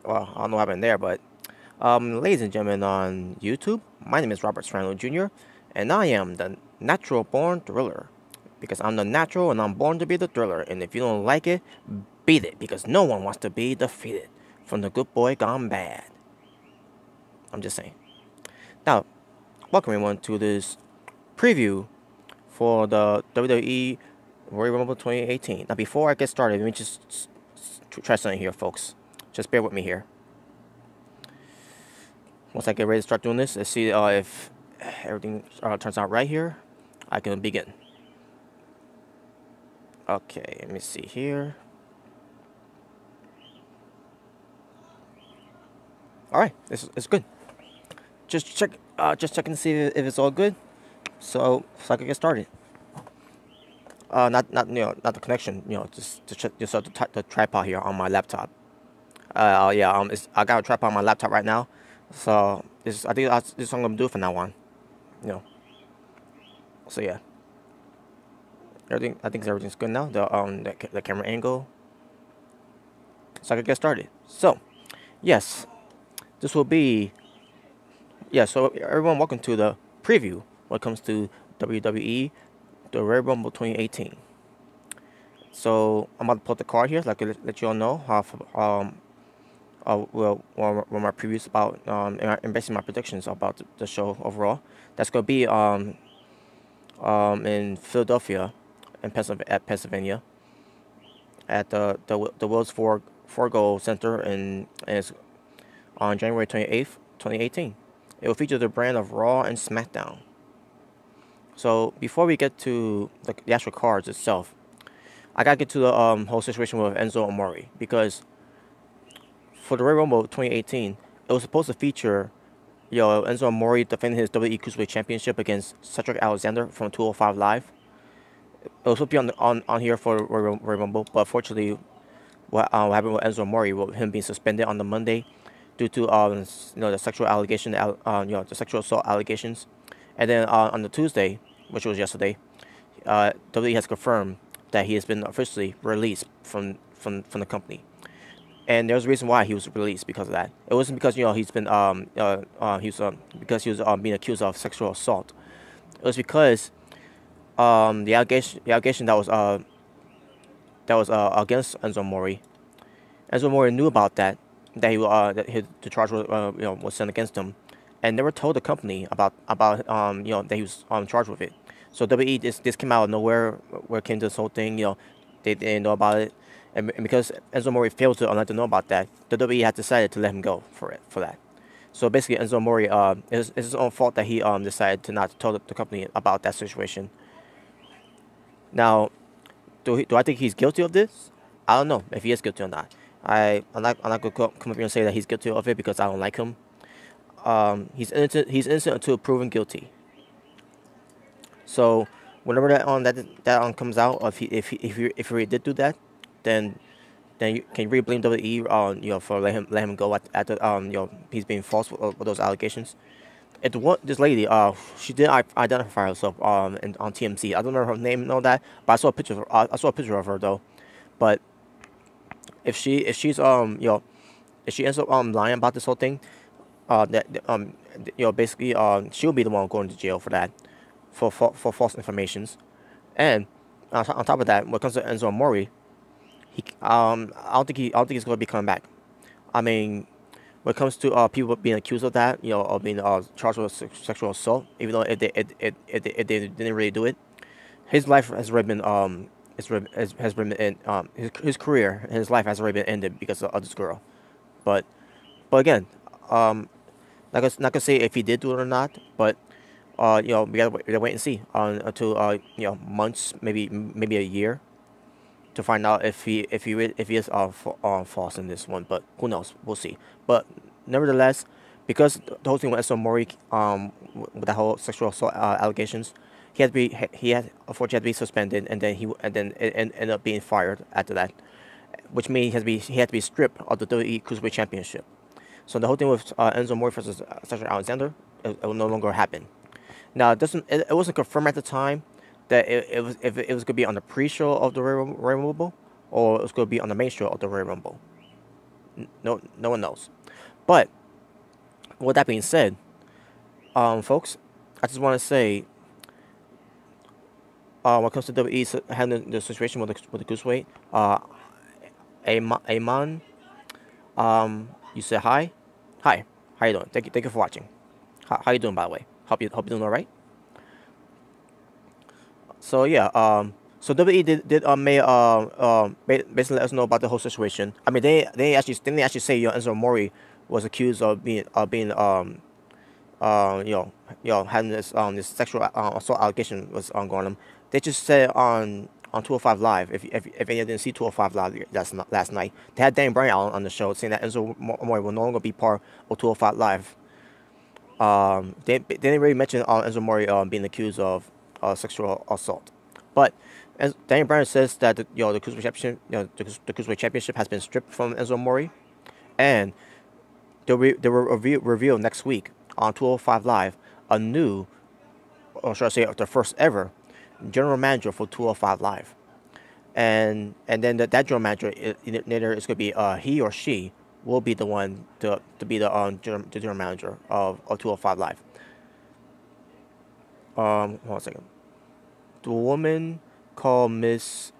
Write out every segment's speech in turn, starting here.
Well, I don't know what happened there, but ladies and gentlemen on YouTube, my name is Robert Serrano Jr., and I am the natural born thriller. Because I'm the natural and I'm born to be the thriller, and if you don't like it, beat it, because no one wants to be defeated from the good boy gone bad. I'm just saying. Now, welcome everyone to this preview for the WWE Royal Rumble 2018. Now, before I get started, let me just try something here, folks. Just bear with me here. Once I get ready to start doing this, let's see if everything turns out right here. I can begin. Okay, let me see here. All right, it's good. Just checking to see if it's all good, so I can get started. Not the connection. Just to check the tripod here on my laptop. Yeah, I got a tripod on my laptop right now, so I think this is what I'm gonna do from now on. You know, so yeah, I think everything's good now. The camera angle, so I can get started. So, yes, this will be So everyone, welcome to the preview when it comes to WWE the Royal Rumble 2018. So I'm about to put the card here, so I can let you all know how what my previews about and basically my predictions about the show overall. That's gonna be in Philadelphia, at Pennsylvania, at the Wells Fargo Center, and it's on January 28th, 2018. It will feature the brand of Raw and SmackDown. So before we get to the actual cards itself, I gotta get to the whole situation with Enzo Amore, because for the Royal Rumble 2018, it was supposed to feature Enzo Amore defending his WWE Cruiserweight Championship against Cedric Alexander from 205 Live. It was supposed to be on here for Royal Rumble, but unfortunately, what happened with Enzo Amore, with him being suspended on the Monday due to the sexual allegation, the sexual assault allegations, and then on the Tuesday, which was yesterday, WWE has confirmed that he has been officially released from the company. And there's a reason why he was released because of that. It wasn't because he's been because he was being accused of sexual assault. It was because the allegation that was against Enzo Amore. Enzo Amore knew about that the charge was sent against him, and never told the company about that he was charged with it. So WWE, this came out of nowhere, where it came to this whole thing. They didn't know about it, and because Enzo Amore failed to let them know about that, the WWE had decided to let him go for that. So basically, Enzo Amore, it's his own fault that he decided to not tell the company about that situation. Now, do I think he's guilty of this? I don't know if he is guilty or not. I'm not gonna come up here and say that he's guilty of it, because I don't like him. He's innocent. He's innocent until proven guilty. So whenever that comes out, if he really did do that, then you can really blame WWE on for let him go at the he's being false with those allegations. This lady she did identify herself on TMC. I don't remember her name and all that, but I saw a picture of her though. But if she ends up lying about this whole thing, that basically she'll be the one going to jail for that, for false informations. And on top of that, when it comes to Enzo Amore, I don't think he's going to be coming back. I mean, when it comes to people being accused of that, of being charged with sexual assault, even though if they didn't really do it, his life has already been has been his career and his life has already been ended because of this girl. But again, not gonna say if he did do it or not, but we gotta wait and see until months, maybe a year, to find out if he is false in this one. But who knows? We'll see. But nevertheless, because the whole thing with Enzo Amore, with that whole sexual assault allegations, he had unfortunately had to be suspended, and then it ended up being fired after that, which means he had to be stripped of the WWE Cruiserweight Championship. So the whole thing with Enzo Amore versus Cedric Alexander, it will no longer happen. Now it wasn't confirmed at the time that it was if it was going to be on the pre-show of the Royal Rumble, or it was going to be on the main show of the Royal Rumble. no one knows. But with that being said, folks, I just want to say, when it comes to WWE handling the situation with the cruiserweight, Amon, you said hi. Hi, how you doing? Thank you for watching. How you doing, by the way? Hope you doing all right. So yeah, so WWE did basically let us know about the whole situation. I mean, they didn't actually say Enzo Mori was accused of being having this sexual assault allegation was going on. They just said on 205 Live. If any didn't see 205 Live last night, they had Dan Bryan on the show saying that Enzo Mori will no longer be part of 205 Live. They didn't really mention Enzo Mori being accused of sexual assault, but as Daniel Bryan says that the cruiserweight championship, the cruiserweight championship has been stripped from Enzo Mori, and they will reveal next week on 205 Live a new, or should I say, the first ever general manager for 205 Live, and then that general manager later is going to be he or she will be the one to be the general manager of 205 Live. Hold on a second. The woman called Miss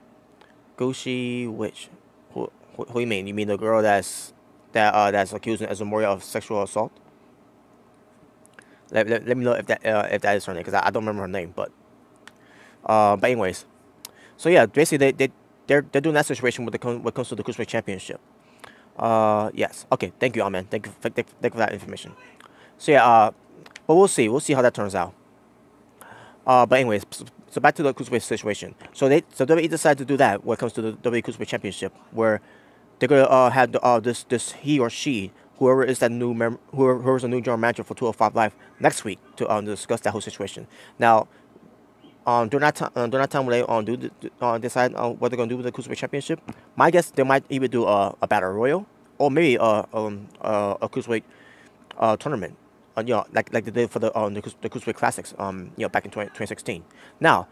Gucci Witch. Who you mean? You mean the girl that's accusing Azumori of sexual assault? Let me know if that is her name, because I don't remember her name. But anyways, so yeah, basically they're doing that situation when it comes to the Cruiserweight Championship. Yes. Okay. Thank you, Amen. Thank you for that information. So yeah. But we'll see. We'll see how that turns out. But anyways, so back to the Cruiserweight situation. So WWE decided to do that when it comes to the WWE Cruiserweight Championship, where they're gonna have this he or she, whoever is that whoever's the new general manager for 205 Live next week to discuss that whole situation. Now, during that time when they decide what they're gonna do with the Cruiserweight Championship, my guess they might either do a battle royal or maybe a Cruiserweight tournament. Like they did for the Cruiserweight Classics, back in 2016. Now,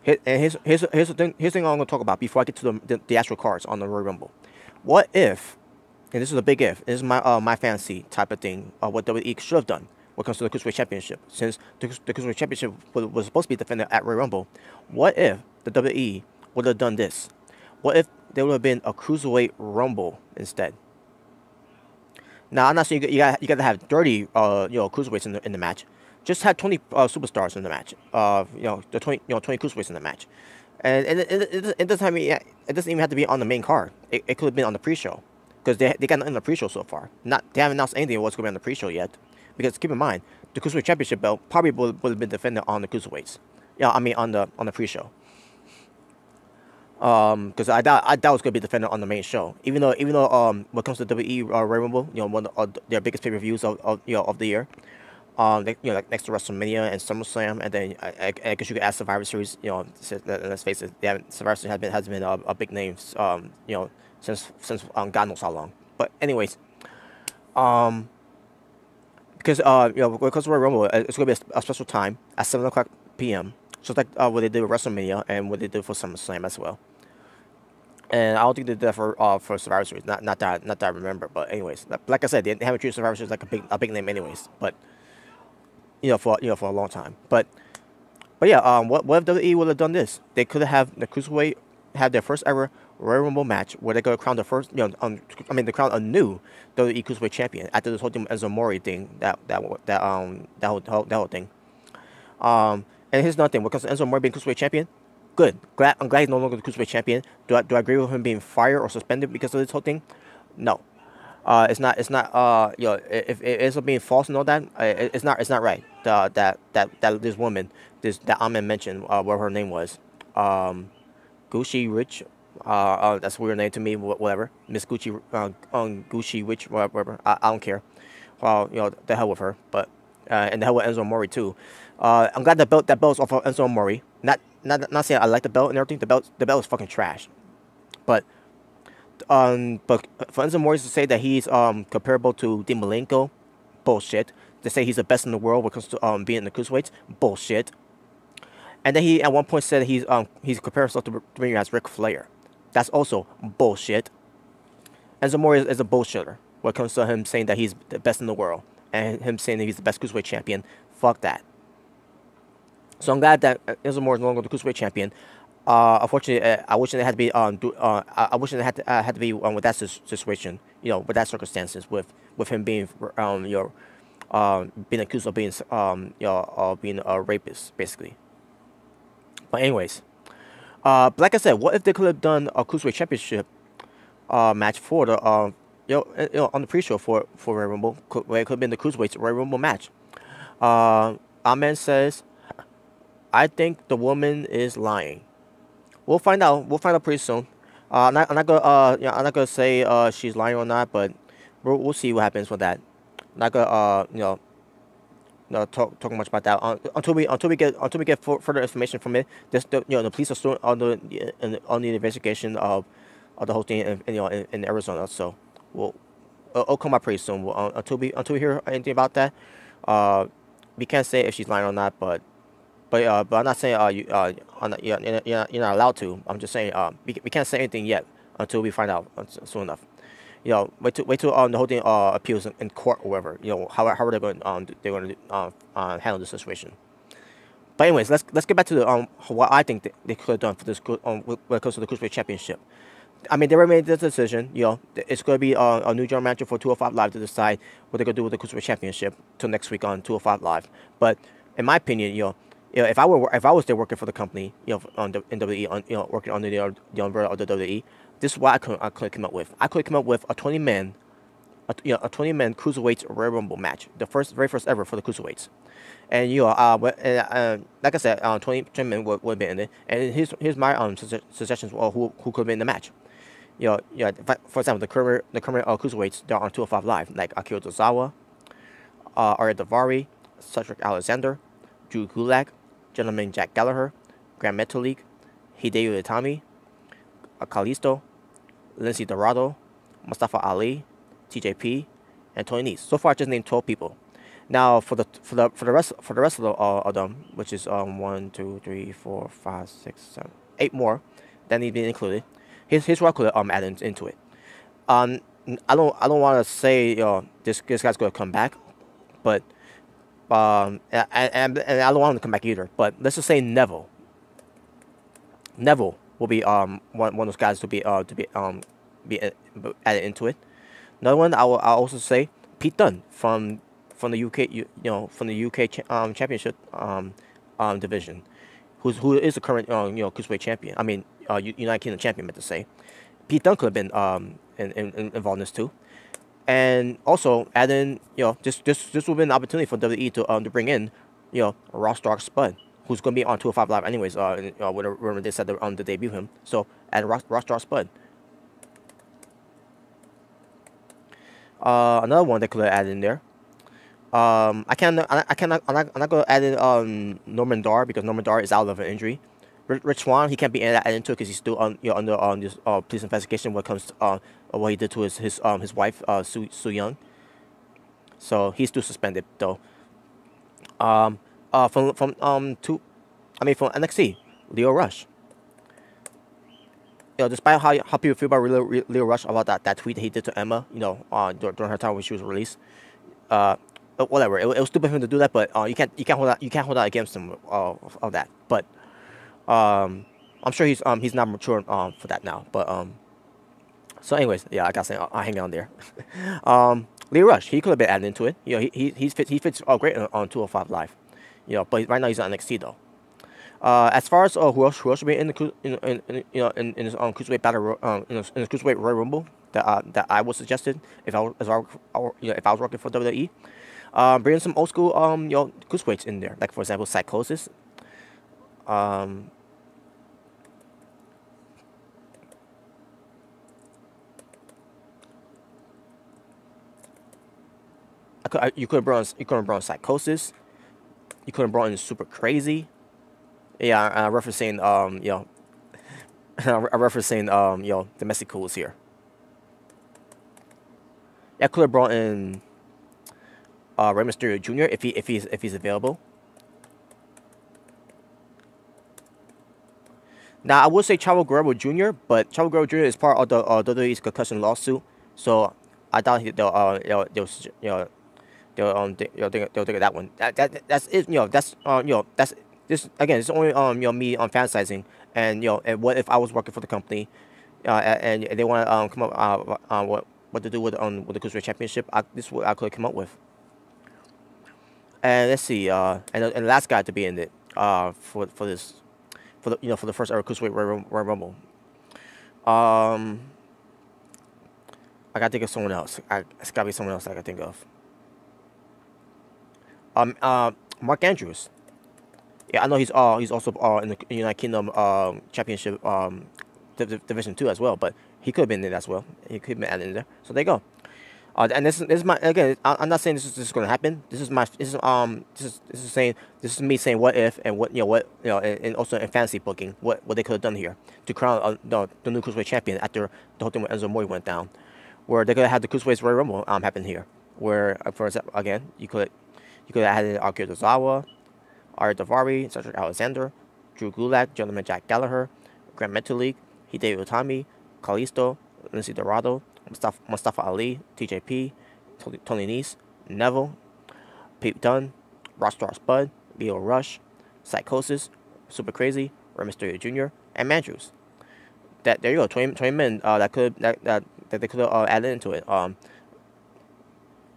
here's the thing I'm going to talk about before I get to the actual cards on the Royal Rumble. What if, and this is a big if, this is my fantasy type of thing, what WWE should have done when it comes to the Cruiserweight Championship, since the Cruiserweight Championship was supposed to be defended at Royal Rumble. What if the WWE would have done this? What if there would have been a Cruiserweight Rumble instead? Now, I'm not saying you got to have 30 cruiserweights in the match. Just have 20 superstars in the match. The 20 cruiserweights in the match, and it doesn't even have to be on the main card. It could have been on the pre-show, because they got nothing in the pre-show so far. They haven't announced anything of what's going to be on the pre-show yet. Because keep in mind, the Cruiserweight Championship belt probably would have been defended on the cruiserweights. Yeah, I mean on the pre-show. Because I doubt it was going to be defended on the main show. Even though when it comes to WWE Royal Rumble, one of their biggest pay-per-views of the year, like next to WrestleMania and SummerSlam, and then I guess you could add Survivor Series. Let's face it, Survivor Series has been a big name, since God knows how long. But anyways, because when it comes to Royal Rumble, it's going to be a special time at 7:00 p.m. Just like what they did with WrestleMania and what they did for SummerSlam as well. And I don't think they did that for Survivor Series. Not that I remember. But anyways, like I said, they haven't treated Survivor Series like a big name anyways. But for a long time. But yeah, what if WWE would have done this? They could have the Cruiserweight have their first ever Royal Rumble match where they go crown the first, they crown a new WWE Cruiserweight champion after this whole Enzo Mori thing, that whole thing. And here's another thing: because Enzo Mori being Cruiserweight champion, good. I'm glad he's no longer the Cruiserweight champion. Do I agree with him being fired or suspended because of this whole thing? No. It's not. If it ends up being false and all that, it's not right. That this woman, that Amen mentioned, what her name was, Gucci Rich. That's a weird name to me. Whatever, Miss Gucci, Gucci Rich, whatever. I don't care. Well, the hell with her. But and the hell with Enzo Mori too. I'm glad that belt's off of Enzo Mori. Not saying I like the belt and everything. The belt is fucking trash. But for Enzo Mori to say that he's comparable to Dean Malenko, bullshit. To say he's the best in the world when it comes to being in the cruiserweights, bullshit. And then he at one point said he's comparing himself to as Ric Flair. That's also bullshit. Enzo Amore is a bullshitter when it comes to him saying that he's the best in the world and him saying that he's the best cruiserweight champion. Fuck that. So I'm glad that Enzo Amore is no longer the cruiserweight champion. Unfortunately, I wish it had to be I wish it had to be with that situation, with that circumstances, with him being being accused of being being a rapist, basically. But anyways, like I said, what if they could have done a cruiserweight championship match for the on the pre-show for Royal Rumble, where it could have been the cruiserweights Royal Rumble match. Amen says, I think the woman is lying. We'll find out. We'll find out pretty soon. I'm not gonna I'm not gonna say she's lying or not, but we'll see what happens with that. I'm not gonna talking much about that until we get further information from it. The police are still on the investigation of the whole thing in Arizona. So it'll come out pretty soon. Until we hear anything about that, we can't say if she's lying or not. But I'm not saying you're not allowed to. I'm just saying we can't say anything yet until we find out soon enough. Wait till the whole thing appeals in court or whatever. How are they going to handle the situation. But anyways, let's get back to the what I think they could have done for this when it comes to the Cruiserweight Championship. I mean, they already made this decision. It's going to be a new general manager for 205 Live to decide what they're going to do with the Cruiserweight Championship till next week on 205 Live. But in my opinion, if I was there working for the company, in WWE, working under the umbrella of the WWE, this is what I could come up with. I could come up with a 20-man Cruiserweights Royal Rumble match, the very first ever for the Cruiserweights. And like I said, 20 men would have been in it. And here's my suggestions of who could have been in the match. For example, the current Cruiserweights that are on 205 Live, like Akira Tozawa, Arya Davari, Cedric Alexander, Drew Gulak, Gentleman Jack Gallagher, Grand Metalik, Hideo Itami, Kalisto, Lindsay Dorado, Mustafa Ali, TJP, and Tony Nese. So far, I just named 12 people. Now, for the rest of them, which is 1, 2, 3, 4, 5, 6, 7, 8 more that need to be included. Here's what I could add into it. I don't want to say this guy's going to come back, but and I don't want him to come back either. But let's just say Neville. Neville will be one of those guys to be added into it. Another one I'll also say Pete Dunne from the UK from the UK championship division, who is the current cruiserweight champion. I mean United Kingdom champion, meant to say. Pete Dunne could have been involved in this too. And also add in, this would be an opportunity for WWE to bring in, Ross Dark Spud, who's going to be on 205 Live anyways, whenever they said to debut him. So add Ross Dark Spud. Another one they could have added in there. I'm not going to add in Norman Dar, because Norman Dar is out of an injury. Rich Swann, he can't be added into it because he's still under this police investigation when it comes to what he did to his wife Su Young. So he's still suspended though. From NXT, Leo Rush. Despite how people feel about Leo Rush about that tweet that he did to Emma, during her time when she was released. Whatever, it was stupid of him to do that, but you can't hold that against him of that. But I'm sure he's not mature for that now. But so anyways, yeah, I gotta say I'll hang on there. Leo Rush, he could have been added into it. He fits great on 205 Live. But right now he's on NXT though. As far as who else should be in this cruiserweight battle in this cruiserweight Royal Rumble that I was suggested if I was working for WWE, bring some old school cruiserweights in there, like for example Psychosis. You could have brought Psychosis. You could have brought in Super Crazy. Yeah, referencing referencing domestic cools here. Yeah, I could have brought in Rey Mysterio Jr. if he's available. Now I would say Chavo Guerrero Jr., but Chavo Guerrero Jr. is part of the WWE's concussion lawsuit, So I thought they'll take that one. That's it. That's this again. It's only me fantasizing, and and what if I was working for the company, and they want to come up what to do with the Cruiserweight Championship. This is what I could come up with. And let's see, and the last guy to be in it for this for the first ever Cruiserweight Royal Rumble. Um, I gotta think of someone else. It's gotta be someone else I gotta think of. Um, uh, Mark Andrews. Yeah, I know he's also in the United Kingdom Championship Division 2 as well, but he could have been in it as well. He could have been added in there. So there you go. And this is my again. I'm not saying this is going to happen. This is saying this is me saying what if and and also in fantasy booking what they could have done here to crown the new Cruiserweight champion after the whole thing with Enzo Amore went down, where they could have had the Cruiserweight Royal Rumble happen here, where for example again you could have had Akira Tozawa, Ari Daivari, Cedric Alexander, Drew Gulak, Gentleman Jack Gallagher, Grand Metalik, Hideo Itami, Kalisto, Lindsay Dorado, Mustafa Ali, TJP, Tony Nese, Neville, Pete Dunne, Rockstar Spud, Leo Rush, Psychosis, Super Crazy, Rey Mysterio Jr., and Mandrews. There you go, 20 men that they could have added into it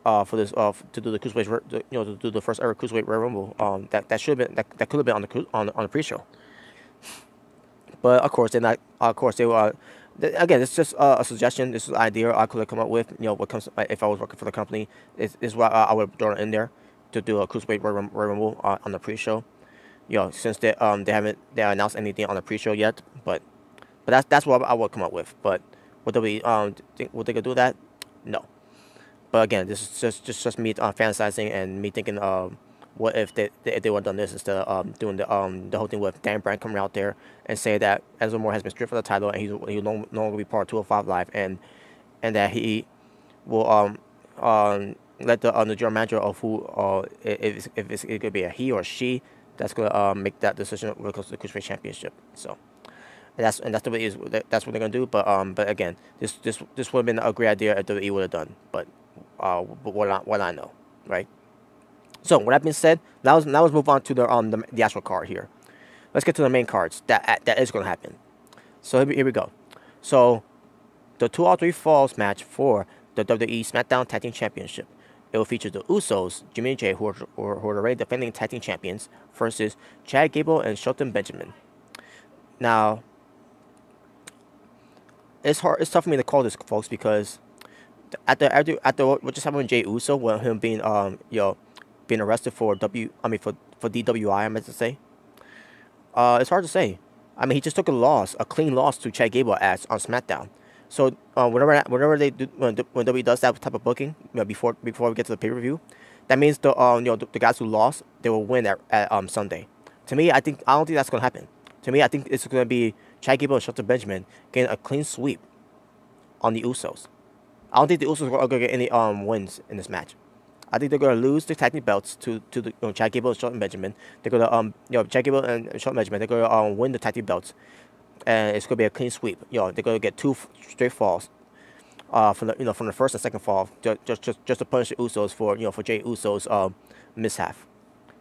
for this to do the Cruiserweight to do the first ever Cruiserweight Royal Rumble that should have been that could have been on the pre-show. But of course they're not. Of course they were. Again, it's just a suggestion. This is an idea I could have come up with. What comes if I was working for the company is what I would throw in there to do a Cruiserweight Royal Rumble on the pre-show. Since they haven't announced anything on the pre-show yet, but that's what I would come up with. But would would they could do that? No. But again, this is just me fantasizing and me thinking what if they would have done this instead of doing the whole thing with Dan Bryan coming out there and say that Enzo Amore has been stripped for the title and he'll no longer be part of 205 Live and that he will let the general manager of who if it could be a he or she that's gonna make that decision when it comes to the Cruiserweight Championship. So. And that's the way it is. That's what they're gonna do. But again, this would have been a great idea if WWE would have done. But what I know, right? So with that being said, now let's move on to the actual card here. Let's get to the main cards that is going to happen. So here we go. So the 2 out 3 falls match for the WWE SmackDown Tag Team Championship. It will feature the Usos, Jimmy and Jay, who are already defending Tag Team Champions, versus Chad Gable and Shelton Benjamin. Now, it's tough for me to call this, folks, because after what just happened with Jay Uso, with him being being arrested for for DWI, I meant to say. It's hard to say. I mean, he just took a clean loss to Chad Gable on SmackDown. So whenever they do when WWE does that type of booking, before we get to the pay-per-view, that means the guys who lost, they will win at Sunday. To me, I don't think that's gonna happen. To me, I think it's gonna be Chad Gable and Shelton Benjamin getting a clean sweep on the Usos. I don't think the Usos are gonna get any wins in this match. I think they're gonna lose the tag team belts to the Chad Gable and Shelton Benjamin. They're gonna Chad Gable and Shelton Benjamin. They're gonna win the tag team belts, and it's gonna be a clean sweep. They're gonna get 2 straight falls, from the first and second fall, just to punish the Usos for Jay Uso's mishap.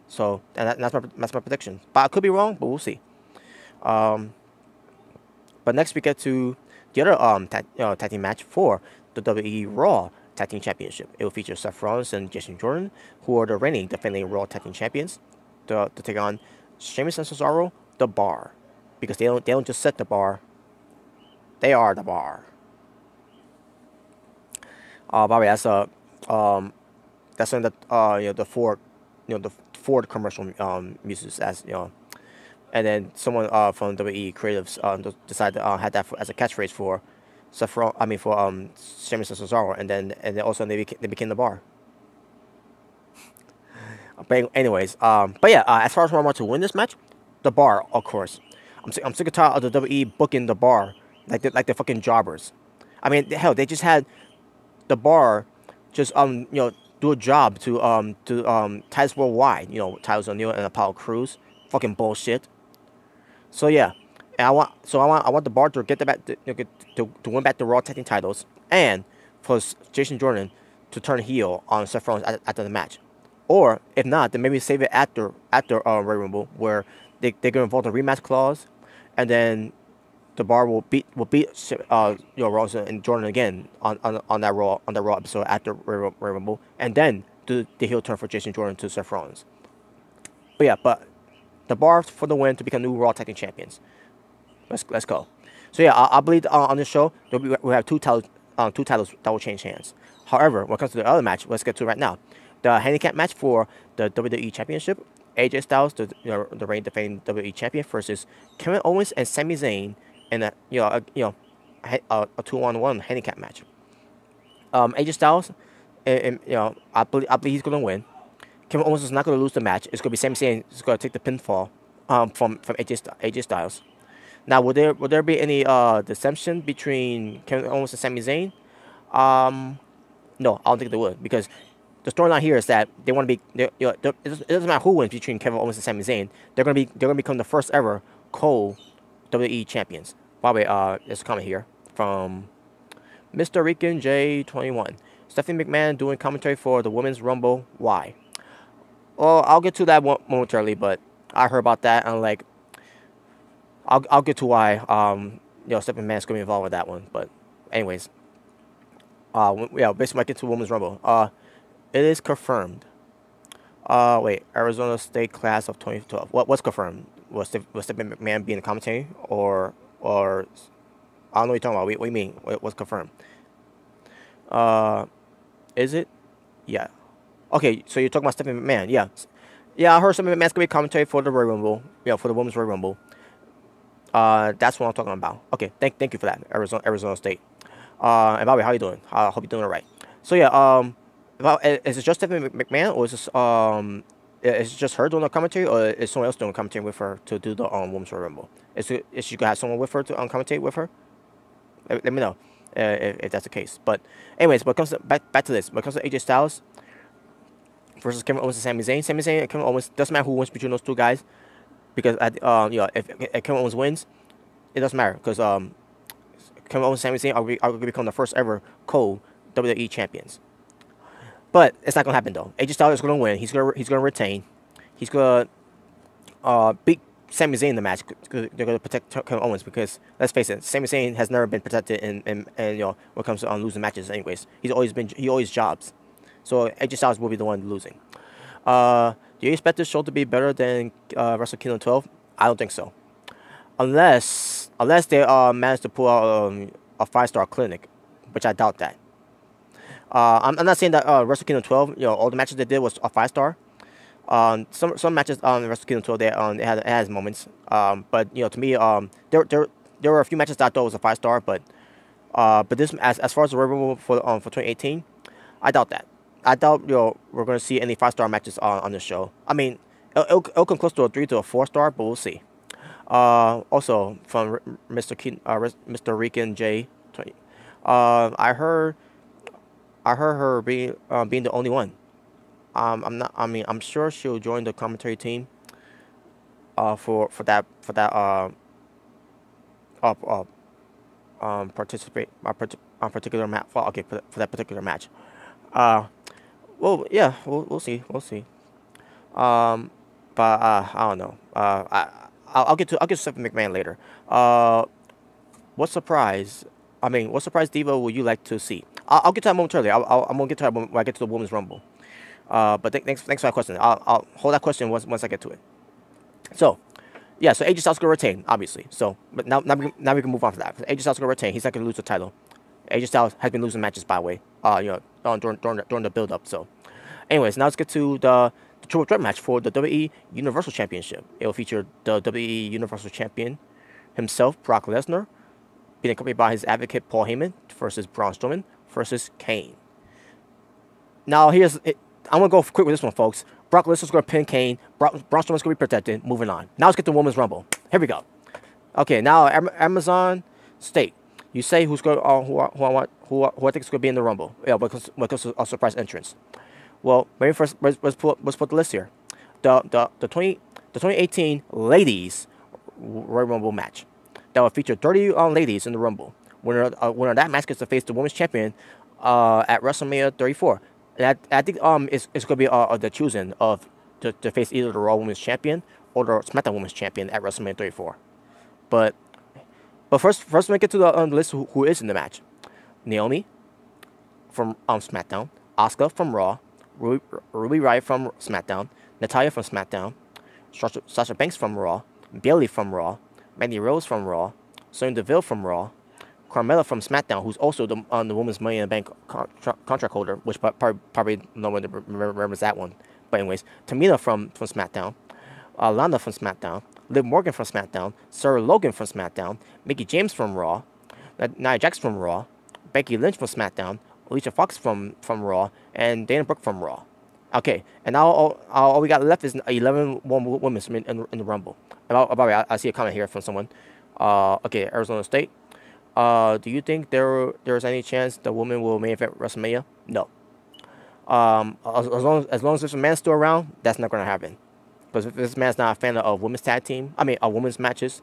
So that's my prediction. But I could be wrong, but we'll see. But next we get to the other tag team match for the WWE Raw Tag Team Championship. It will feature Seth Rollins and Jason Jordan, who are the reigning defending Raw Tag Team Champions, to take on Sheamus and Cesaro, the Bar, because they don't just set the bar, they are the bar. By the way, that's something that the Ford commercial uses as and then someone from WWE Creatives decided to had that as a catchphrase for Sheamus and Cesaro, and then also they became the Bar. But anyways, but yeah, as far as who I want to win this match, the Bar, of course. I'm sick and tired of the WWE booking the Bar like the fucking jobbers. I mean, hell, they just had the Bar just do a job to Titus Worldwide, Titus O'Neil and Apollo Crews. Fucking bullshit. So yeah, and I want the Bar to get the back to win back the Raw Tag Team titles, and for Jason Jordan to turn heel on Seth Rollins after the match. Or if not, then maybe save it after Royal Rumble, where they're gonna involve the rematch clause, and then the Bar will beat Rollins and Jordan again on that Raw episode after Royal Rumble, and then do the heel turn for Jason Jordan to Seth Rollins. But the Bar for the win to become new Raw Tag Team Champions. Let's go. So yeah, I believe on this show we have two titles that will change hands. However, when it comes to the other match, let's get to it right now. The handicap match for the WWE Championship, AJ Styles, the reigning defending WWE Champion, versus Kevin Owens and Sami Zayn in a 2-on-1 handicap match. AJ Styles, I believe he's gonna win. Kevin Owens is not gonna lose the match. It's gonna be Sami Zayn is gonna take the pinfall from AJ Styles. Now, will there be any dissension between Kevin Owens and Sami Zayn? No, I don't think there would, because the storyline here is that they want to be. It doesn't matter who wins between Kevin Owens and Sami Zayn. They're gonna become the first ever co-WWE champions. By the way, there's a comment here from Mr. Rican J21. Stephanie McMahon doing commentary for the Women's Rumble. Why? Well, I'll get to that momentarily, but I heard about that and like. I'll get to why Stephanie McMahon's gonna be involved with that one. But anyways, basically I get to Women's Rumble. It is confirmed. Wait, Arizona State class of 2012. What's confirmed? Was Stephanie McMahon being a commentator or I don't know what you're talking about. What do you mean? What's confirmed? Is it? Yeah. Okay, so you're talking about Stephanie McMahon. Yeah. Yeah, I heard Stephanie McMahon's gonna be commentary for the Royal Rumble. Yeah, for the Women's Royal Rumble. That's what I'm talking about. Okay, thank you for that, Arizona State. And Bobby, how you doing? I hope you're doing all right. So yeah, is it just Stephanie McMahon, or is it just her doing the commentary, or is someone else doing commentary with her to do the Women's Royal Rumble? Is she gonna have someone with her to commentate with her? Let me know if that's the case. But anyways, when it comes to back to this, when it comes to AJ Styles versus Kevin Owens and Sami Zayn and Kevin Owens, doesn't matter who wins between those two guys. Because if Kevin Owens wins, it doesn't matter, because Kevin Owens and Sami Zayn are going to become the first ever co-WWE champions. But it's not going to happen though. AJ Styles is going to win. He's going to retain. He's going to beat Sami Zayn in the match. They're going to protect Kevin Owens, because let's face it, Sami Zayn has never been protected in when it comes to losing matches. Anyways, he always jobs. So AJ Styles will be the one losing. Do you expect this show to be better than Wrestle Kingdom 12? I don't think so. Unless they manage to pull out a 5-star clinic, which I doubt that. I'm not saying that Wrestle Kingdom 12, all the matches they did was a 5-star. Some matches on Wrestle Kingdom 12 it has moments. But to me, there were a few matches that I thought was a 5-star, but this as far as the Royal Rumble for 2018, I doubt that. I doubt we're going to see any 5-star matches on this show. I mean, it'll come close to a 3 to a 4-star, but we'll see. Also from Mr. Rican J, I heard her being the only one. I'm sure she'll join the commentary team. For that participate on particular match. Okay, for that particular match. Well, yeah, we'll see. But I don't know. I'll get to Stephanie McMahon later. What surprise diva would you like to see? I'll get to that momentarily. I'm gonna get to that when I get to the Women's Rumble. But thanks for that question. I'll hold that question once I get to it. So, yeah. So AJ Styles gonna retain, obviously. So, but now we can move on to that. AJ Styles gonna retain. He's not gonna lose the title. AJ Styles has been losing matches, by the way. During the build up. So, anyways, now let's get to the triple threat match for the WWE Universal Championship. It will feature the WWE Universal Champion himself, Brock Lesnar, being accompanied by his advocate Paul Heyman versus Braun Strowman versus Kane. Now I'm gonna go quick with this one, folks. Brock Lesnar's gonna pin Kane. Braun Strowman's gonna be protected. Moving on. Now let's get to the Women's Rumble. Here we go. Okay, now Amazon State. You say who's going who I think is going to be in the Rumble. Yeah, because a surprise entrance. Well, maybe first let's put the list here. The 2018 Ladies Royal Rumble match that will feature 30 ladies in the Rumble. Winner of that match gets to face the Women's Champion at WrestleMania 34. And I think it's gonna be the choosing of to face either the Raw Women's Champion or the SmackDown Women's Champion at WrestleMania 34. But first make it to the list who is in the match. Naomi from SmackDown, Asuka from Raw, Ruby Riott from SmackDown, Natalya from SmackDown, Sasha Banks from Raw, Bayley from Raw, Mandy Rose from Raw, Sonya Deville from Raw, Carmella from SmackDown, who's also the Women's Money in the Bank contract holder, which probably no one remembers that one. But anyways, Tamina from SmackDown, Lana from SmackDown, Liv Morgan from SmackDown, Sarah Logan from SmackDown, Mickie James from Raw, Nia Jax from Raw, Becky Lynch from SmackDown, Alicia Fox from Raw, and Dana Brooke from Raw. Okay, and now all we got left is 11 women in the Rumble. I see a comment here from someone. Okay, Arizona State. Do you think there's any chance the woman will main event WrestleMania? No. As long as there's a man still around, that's not gonna happen. Because if this man's not a fan of women's women's matches,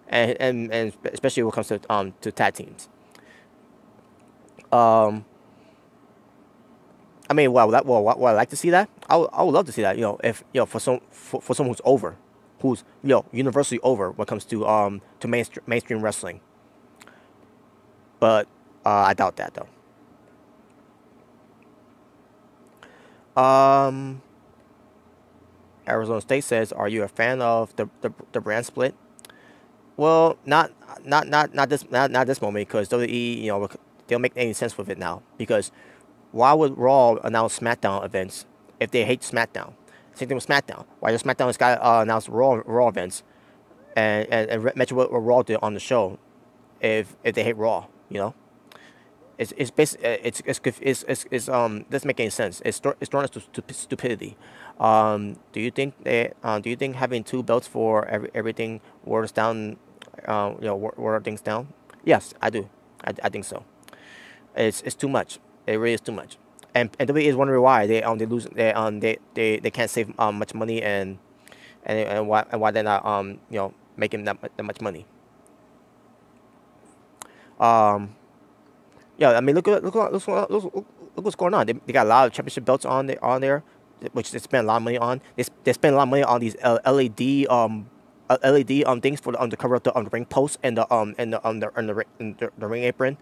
and especially when it comes to tag teams. I mean, would I like to see that? I would love to see that. If for someone who's over, who's universally over when it comes to mainstream wrestling. But I doubt that though. Arizona State says, "Are you a fan of the brand split?" Well, not this moment, because WWE, they don't make any sense with it now. Because why would Raw announce SmackDown events if they hate SmackDown? Same thing with SmackDown. Why does SmackDown has got to announce Raw events and mention what Raw did on the show if they hate Raw? It's basically it's doesn't make any sense. It's throwing us to stupidity. Do you think having two belts for everything waters down, water things down? Yes, I do. I think so. It's too much. It really is too much. And WWE is wondering why they lose they can't save much money and why they're not making that much money. Yeah, I mean, look what's going on. They got a lot of championship belts on there, which they spend a lot of money on. They spend a lot of money on these LED things for the cover of the ring post and the ring apron.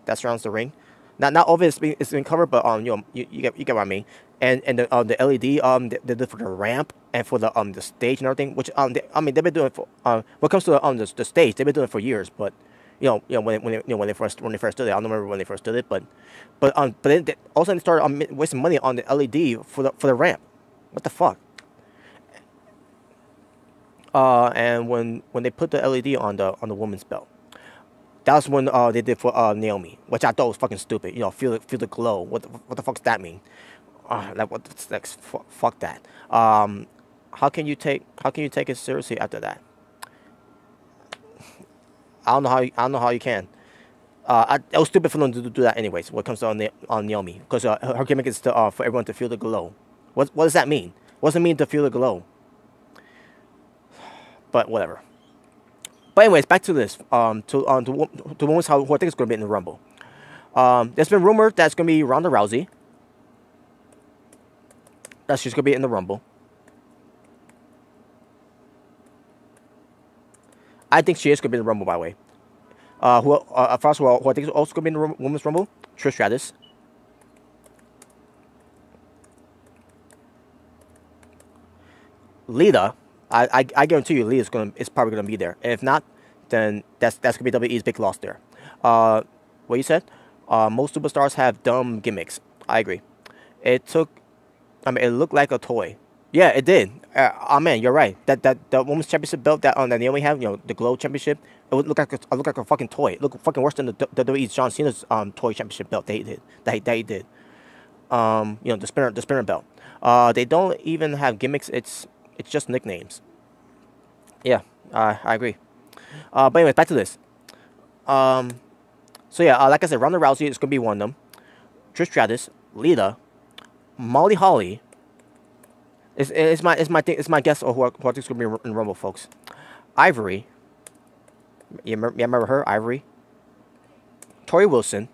That surrounds the ring. Not all of it's been covered, but you get what I mean. And the LED they did for the ramp and for the stage and everything. Which they've been doing for when it comes to the stage, they've been doing it for years, but. When they first did it, I don't remember when they first did it, but then they also started wasting money on the LED for the ramp. What the fuck? And when they put the LED on the woman's belt, that was when they did for Naomi, which I thought was fucking stupid. Feel the glow. What the fuck does that mean? Fuck that. How can you take it seriously after that? I don't know how you can. It was stupid for them to do that anyways. When it comes to on Naomi, because her gimmick is to for everyone to feel the glow. What does that mean? What does it mean to feel the glow? But whatever. But anyways, back to this. To women's who I think is going to be in the Rumble. There's been rumored that it's going to be Ronda Rousey. That she's going to be in the Rumble. I think she is going to be in the Rumble, by the way. First of all, who I think is also going to be in the Women's Rumble? Trish Stratus. Lita, I guarantee you, Lita's probably going to be there. And if not, then that's going to be WWE's big loss there. What you said? Most superstars have dumb gimmicks. I agree. It looked like a toy. Yeah, it did. Man, you're right. That women's championship belt that Naomi have, the Glow Championship, it would look like a fucking toy. It looked fucking worse than the WWE's John Cena's toy championship belt that he did. The spinner belt. They don't even have gimmicks. It's just nicknames. Yeah, I agree. But anyways, back to this. So yeah, like I said, Ronda Rousey is gonna be one of them. Trish Stratus, Lita, Molly Holly. It's my guess of who I think is gonna be in Rumble, folks. Ivory. You remember her, Ivory. Tori Wilson.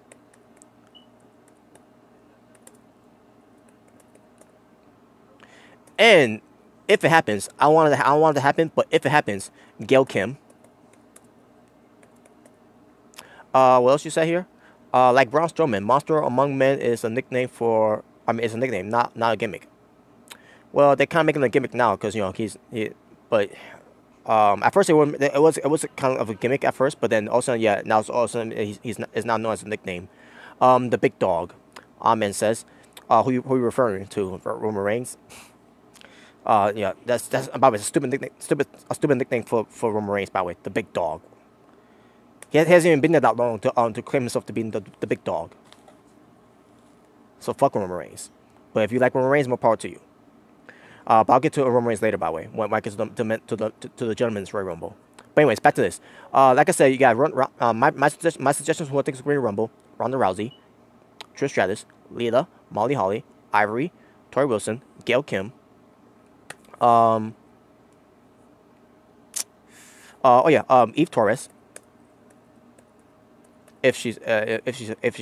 And if it happens, I don't want it to happen, but if it happens, Gail Kim. What else you say here? Like Braun Strowman, Monster Among Men is a nickname for. I mean, it's a nickname, not a gimmick. Well, they're kind of making a gimmick now because but at first it was kind of a gimmick at first, but then also yeah, now it's also is now known as a nickname. The Big Dog, Amen says. Who you referring to? Roman Reigns. Yeah, that's by the way, a stupid nickname for Roman Reigns. By the way, the Big Dog. He hasn't even been there that long to claim himself to be the Big Dog. So fuck Roman Reigns. But if you like Roman Reigns, more power to you. But I'll get to Roman Reigns later, by the way, when I get to the Gentleman's Royal Rumble. But anyways, back to this. Like I said, you got my suggestions for who I think is going to Rumble: Ronda Rousey, Trish Stratus, Lita, Molly Holly, Ivory, Tori Wilson, Gail Kim. Eve Torres, if she's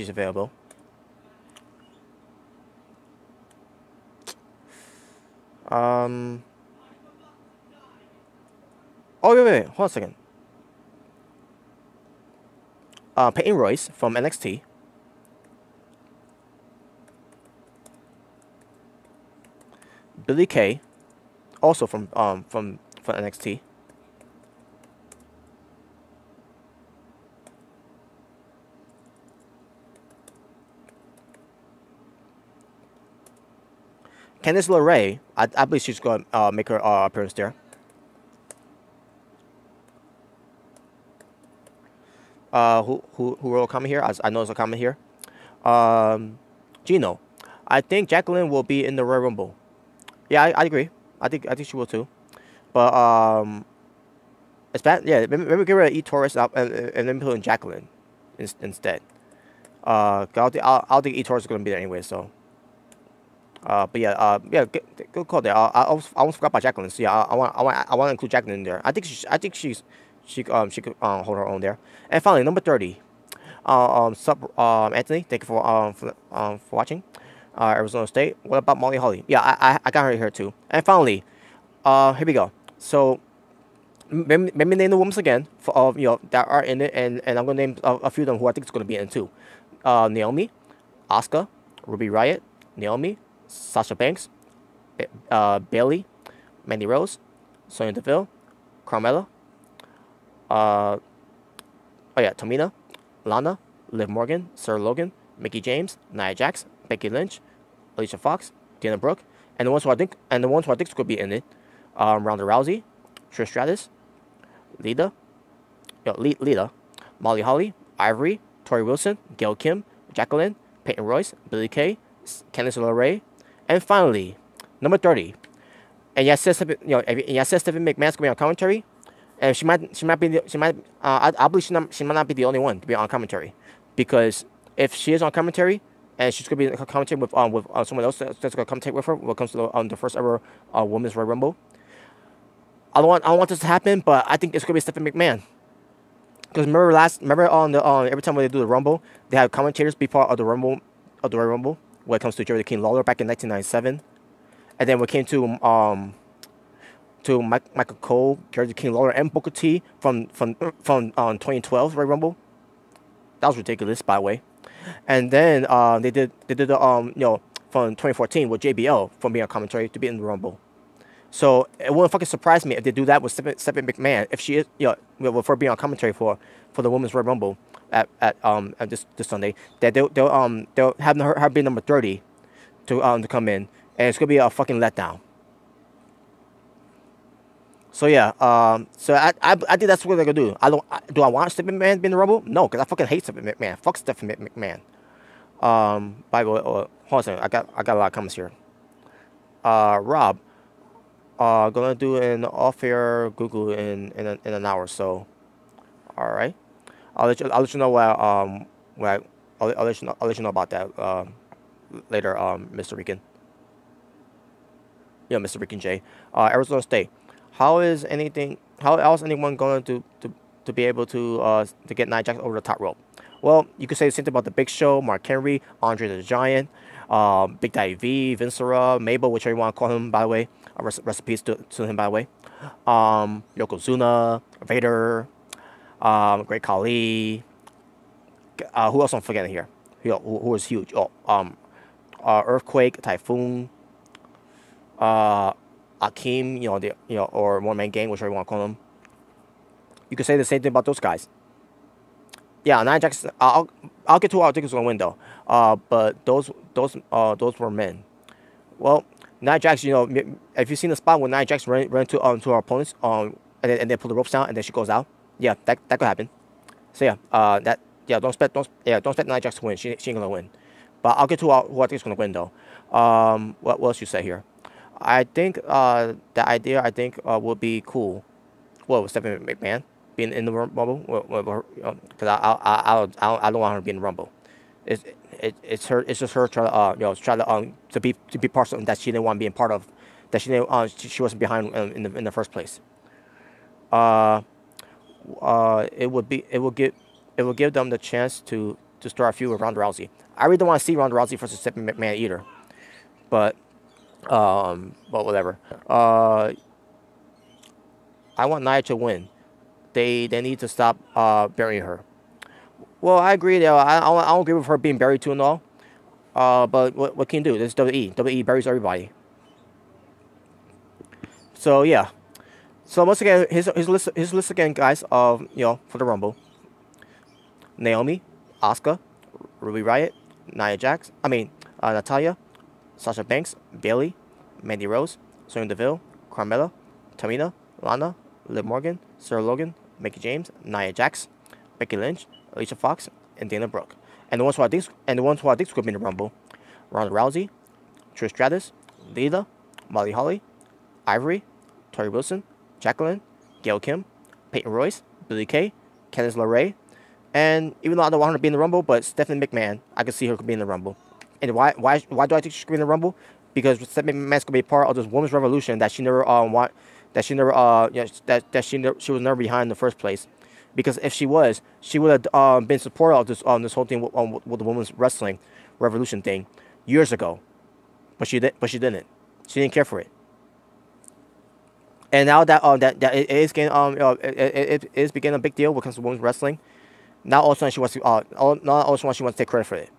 available. Oh wait, hold on a second. Peyton Royce from NXT. Billy Kay, also from NXT. Candice LeRae, I believe she's going to make her appearance there. Who wrote a comment here? I know there's a comment here. Gino, I think Jacqueline will be in the Royal Rumble. Yeah, I agree. I think she will too. But it's bad. Yeah, maybe get rid of E Torres up and then put in Jacqueline instead. I don't think E Torres is going to be there anyway. So. But yeah, good call there. I almost forgot about Jacqueline. So yeah, I want to include Jacqueline in there. I think she could hold her own there. And finally, number 30. Anthony, thank you for watching. Arizona State. What about Molly Holly? Yeah, I got her here too. And finally, here we go. So maybe name the women again for that are in it, and I'm gonna name a few of them who I think is gonna be in it too. Naomi, Asuka, Ruby Riott, Naomi, Sasha Banks, Bailey, Mandy Rose, Sonya Deville, Carmella, Tamina, Lana, Liv Morgan, Sarah Logan, Mickie James, Nia Jax, Becky Lynch, Alicia Fox, Dana Brooke, and the ones who I think is going to be in it, Ronda Rousey, Trish Stratus, Lita, Molly Holly, Ivory, Tori Wilson, Gail Kim, Jacqueline, Peyton Royce, Billy Kay, Candice LeRae, and finally, number 30. And yes, Stephanie McMahon's going to be on commentary, and I believe she might not be the only one to be on commentary, because if she is on commentary and she's going to be on commentary with someone else that's going to commentate with her when it comes to the first ever Women's Royal Rumble, I don't want this to happen, but I think it's going to be Stephanie McMahon. Because remember on every time when they do the Rumble, they have commentators be part of the Royal Rumble when it comes to Jerry the King Lawler back in 1997, and then when it came to Michael Cole, Jerry the King Lawler, and Booker T from 2012 Royal Rumble. That was ridiculous, by the way. And then they did the from 2014 with JBL from being a commentary to be in the Rumble. So it wouldn't fucking surprise me if they do that with Stephanie McMahon, if she is with her being on commentary for the Women's Royal Rumble at this Sunday, that they'll have her be number 30 to come in, and it's gonna be a fucking letdown. So yeah, so I think that's what they're gonna do. Do I want Stephanie McMahon to be in the Rumble? No, because I fucking hate Stephanie McMahon. Fuck Stephanie McMahon. By the way, hold on a second. I got a lot of comments here. Rob, gonna do an off-air Google in an hour or so. All right, I'll let you know I'll let you know about that later, Mr. Rican. Yeah, Mr. Rican J. Arizona State. How else anyone going to be able to get Nia Jax over the top rope? Well, you could say the same thing about the Big Show, Mark Henry, Andre the Giant, Big Daddy V, Vincera, Mabel, whichever you want to call him, by the way. Recipes to him, by the way. Yokozuna, Vader, Great Khali. Who else I'm forgetting here? Who is huge? Earthquake, Typhoon, Akeem. Or One Man Gang, whichever you want to call them. You could say the same thing about those guys. Yeah, Nia Jax. I'll get to who I think is gonna win though. But those were men. Well, Nia Jax, if you've seen the spot when Nia Jax ran to our opponents, and they pull the ropes down and then she goes out. Yeah, that could happen. So don't expect Nia Jax to win. She ain't gonna win. But I'll get to who I think is gonna win though. What else you say here? I think the idea would be cool. Well, with Stephanie McMahon being in the Rumble, because I don't want her to be in the Rumble. It's just her trying to be part of something that she didn't want to be a part of, that she wasn't behind in the first place. It will give them the chance to start a feud with Ronda Rousey. I really don't want to see Ronda Rousey versus Stephanie McMahon either, but whatever. I want Nia to win. They need to stop burying her. Well, I agree. I don't agree with her being buried too and all. But what can you do? This is WWE. WWE buries everybody. So yeah. So once again, his list again, guys. For the Rumble. Naomi, Asuka, Ruby Riott, Nia Jax. Natalya, Sasha Banks, Bayley, Mandy Rose, Sonya Deville, Carmella, Tamina, Lana, Liv Morgan, Sarah Logan, Mickie James, Nia Jax, Becky Lynch, Alicia Fox, and Dana Brooke. And the ones who I think could be in the Rumble: Ronda Rousey, Trish Stratus, Lita, Molly Holly, Ivory, Tori Wilson, Jacqueline, Gail Kim, Peyton Royce, Billie Kay, Candice LeRae, and even though I don't want her to be in the Rumble, but Stephanie McMahon, I can see her could be in the Rumble. And why do I think she should be in the Rumble? Because Stephanie McMahon's gonna be part of this women's revolution that she never she was never behind in the first place. Because if she was, she would have been supportive of this whole thing with the women's wrestling revolution thing years ago. But she didn't. She didn't care for it. And now that it is getting it is becoming a big deal when it comes to women's wrestling. Now all of a sudden she wants to take credit for it.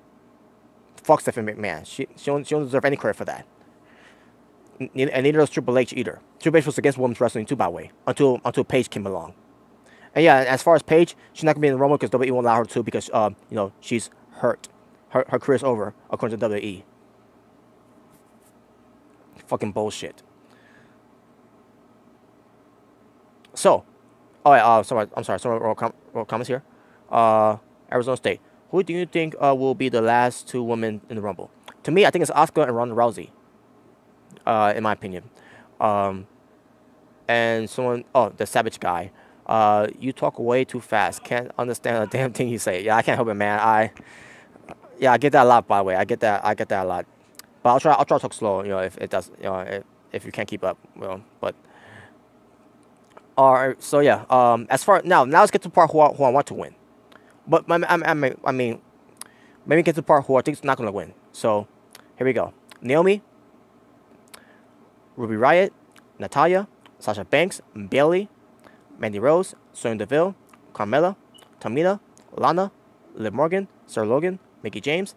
Fuck Stephanie McMahon. She don't deserve any credit for that. And neither does Triple H either. Triple H was against women's wrestling too, by the way, until Paige came along. And yeah, as far as Paige, she's not gonna be in the Rumble because WWE won't allow her to because she's hurt. Her career's over according to WWE. Fucking bullshit. So, I'm sorry. Some more comments here. Arizona State. Who do you think will be the last two women in the Rumble? To me, I think it's Asuka and Ronda Rousey. In my opinion. And someone, the Savage guy. You talk way too fast. Can't understand a damn thing you say. Yeah, I can't help it, man. I get that a lot, by the way. I get that a lot. But I'll try to talk slow. If it does, if you can't keep up, but. Alright, so yeah. As far now let's get to the part who I want to win. But I mean, maybe get to the part who I think is not gonna win. So here we go. Naomi, Ruby Riott, Natalya, Sasha Banks, Bayley, Mandy Rose, Sonya Deville, Carmella, Tamina, Lana, Liv Morgan, Sarah Logan, Mickie James,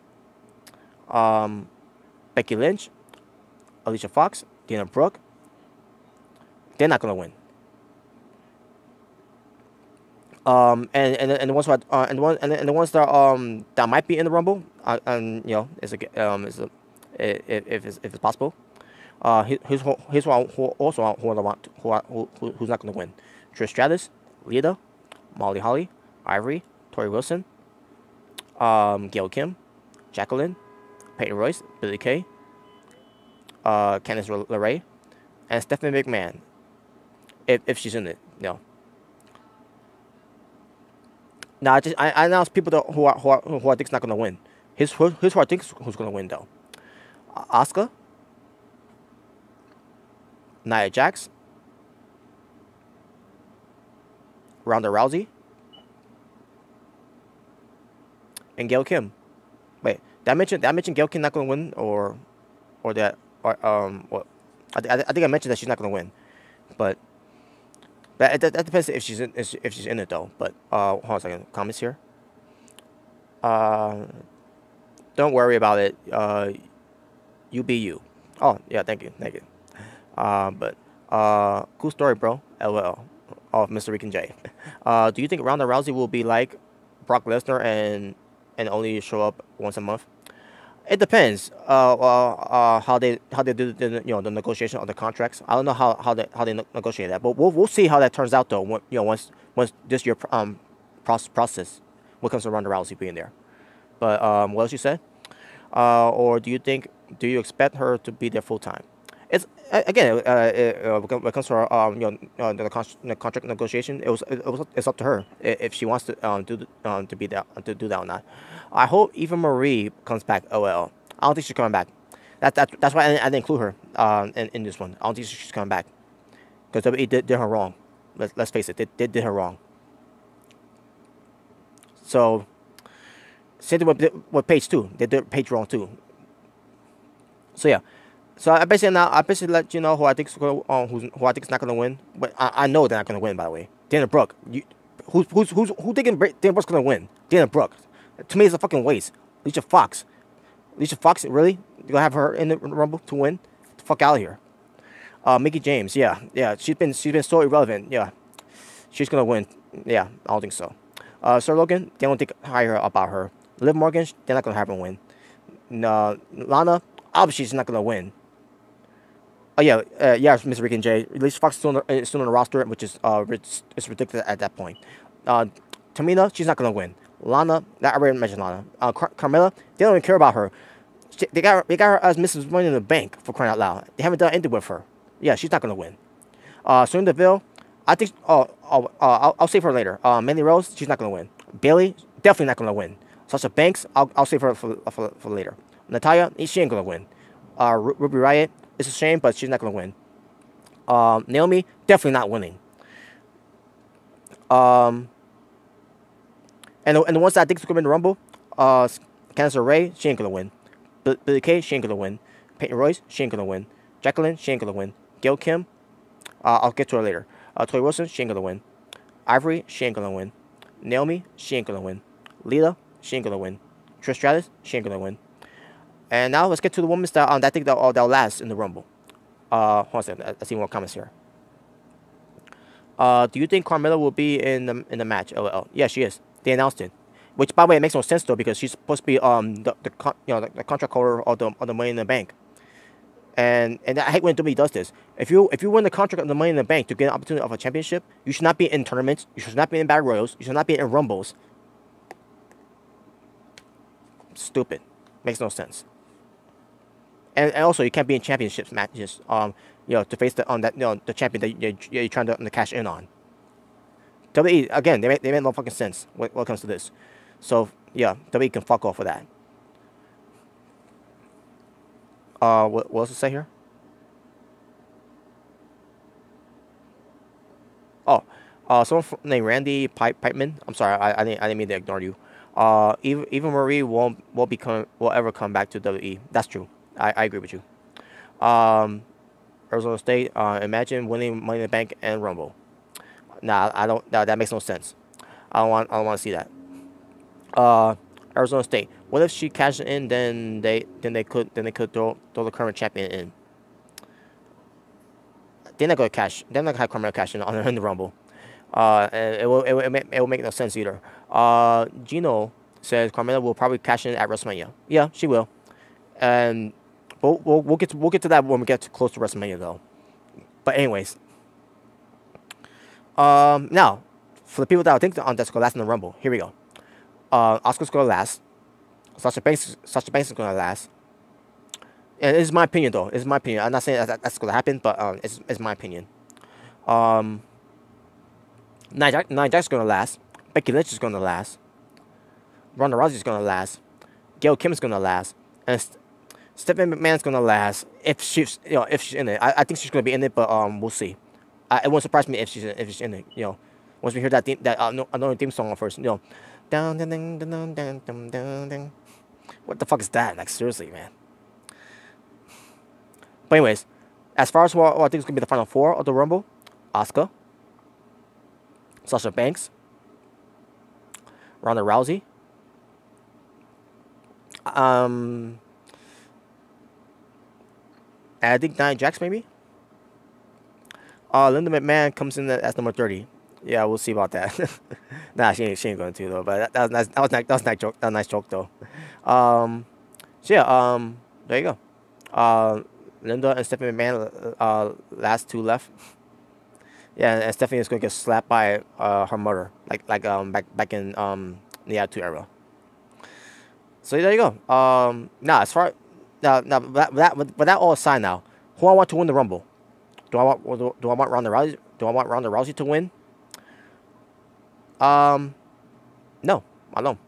Becky Lynch, Alicia Fox, Dana Brooke. They're not gonna win. And the ones that might be in the Rumble, if it's possible. Here's who's not going to win: Trish Stratus, Lita, Molly Holly, Ivory, Tori Wilson, Gail Kim, Jacqueline, Peyton Royce, Billie Kay, Candice LeRae, and Stephanie McMahon, if she's in it, Now I announced people who I think is not gonna win. Here's who I think who's gonna win though: Asuka, Nia Jax, Ronda Rousey, and Gail Kim. Wait, did I mention Gail Kim not gonna win or what? I think I mentioned that she's not gonna win, but that depends if she's in it though. But hold on a second. Comments here. Uh, don't worry about it. You be you. Oh yeah, thank you, thank you. But cool story, bro. LOL. Of Mr. Rican J. Do you think Ronda Rousey will be like Brock Lesnar and only show up once a month? It depends. How they do the the negotiation of the contracts. I don't know how they negotiate that, but we'll see how that turns out though. When, once this year process, when it comes to Ronda Rousey being there. But what else you said? Or do you expect her to be there full time? It's again when it comes to our, the contract negotiation, it's up to her if she wants to to be that to do that or not. I hope Eva Marie comes back. OL. I don't think she's coming back. That's why I didn't include her in this one. I don't think she's coming back because WWE did her wrong. Let's face it, they did her wrong. So same thing with Paige too. They did Paige wrong too. So yeah. So I basically let you know who I think who I think is not gonna win. But I know they're not gonna win. By the way, Dana Brooke. Who thinking Dana Brooke's gonna win? Dana Brooke. To me, it's a fucking waste. Alicia Fox. Alicia Fox, really? You gonna have her in the Rumble to win? Get the fuck out of here. Mickey James. Yeah. She's been so irrelevant. Yeah, she's gonna win. Yeah, I don't think so. Sir Logan. They don't think higher about her. Liv Morgan. They're not gonna have her win. Lana. Obviously, she's not gonna win. Oh yeah, Mr. Rick and Jay. Alicia Fox is still on the roster, which is it's ridiculous at that point. Tamina, she's not gonna win. Lana, I already mentioned Lana. Carmella, they don't even care about her. They got her as Mrs. Money in the Bank for crying out loud. They haven't done anything with her. Yeah, she's not gonna win. Sonya Deville, I think. I'll save her later. Mandy Rose, she's not gonna win. Bailey, definitely not gonna win. Sasha Banks, I'll save her for later. Natalya, she ain't gonna win. Ruby Riott. It's a shame, but she's not going to win. Naomi, definitely not winning. And the ones that I think is going to win the Rumble, Candice LeRae, she ain't going to win. Billie Kay, she ain't going to win. Peyton Royce, she ain't going to win. Jacqueline, she ain't going to win. Gail Kim, I'll get to her later. Tori Wilson, she ain't going to win. Ivory, she ain't going to win. Naomi, she ain't going to win. Lita, she ain't going to win. Trish Stratus, she ain't going to win. And now let's get to the women's that I think that'll last in the Rumble. Hold on a second. I see more comments here. Do you think Carmella will be in the match? Oh, yeah, she is. They announced it, which by the way it makes no sense though because she's supposed to be the contract holder of the Money in the Bank. And I hate when WWE does this. If you win the contract of the Money in the Bank to get an opportunity of a championship, you should not be in tournaments. You should not be in battle royals. You should not be in rumbles. Stupid. Makes no sense. And also, you can't be in championships matches, to face the champion that you're trying to cash in on. WWE, again, they make no fucking sense when it comes to this. So, yeah, WWE can fuck off for that. What else to say here? Oh, someone named Randy Pipeman. I'm sorry, I didn't mean to ignore you. Eva Marie won't ever come back to WWE. That's true. I agree with you. Arizona State. Imagine winning Money in the Bank and Rumble. Nah, I don't. That makes no sense. I don't want to see that. Arizona State. What if she cashes in? Then they could throw the current champion in. They're not gonna cash. They're not gonna have Carmella cash in on in the Rumble. And it will make no sense either. Gino says Carmella will probably cash in at WrestleMania. Yeah, she will. And we'll get to that when we get close to WrestleMania though. But anyways, now for the people that I think that's gonna last in the Rumble, here we go. Asuka's gonna last. Sasha Banks is gonna last. And it's my opinion though. It's my opinion. I'm not saying that's gonna happen, but it's my opinion. Nia Jax is gonna last. Becky Lynch is gonna last. Ronda Rousey is gonna last. Gail Kim is gonna last. And Stephanie McMahon's gonna last if she's in it. I think she's gonna be in it, but we'll see. It won't surprise me if she's in it. Once we hear that another theme song first. Down, down, down, down, down, down, down, down. What the fuck is that? Like seriously, man. But anyways, As far as who I think is gonna be the final four of the Rumble, Asuka, Sasha Banks, Ronda Rousey, um, and I think Nia Jax maybe. Linda McMahon comes in as number 30. Yeah, we'll see about that. Nah, she ain't going to though. But that was nice. That was nice joke. That was a nice joke though. Um, so yeah. There you go. Linda and Stephanie McMahon. Last two left. Yeah, and Stephanie is gonna get slapped by her mother, back in the Attitude Era. So there you go. Now as far now with that all aside now, who I want to win the Rumble? Do I want Ronda Rousey? Do I want Ronda Rousey to win? No, I don't.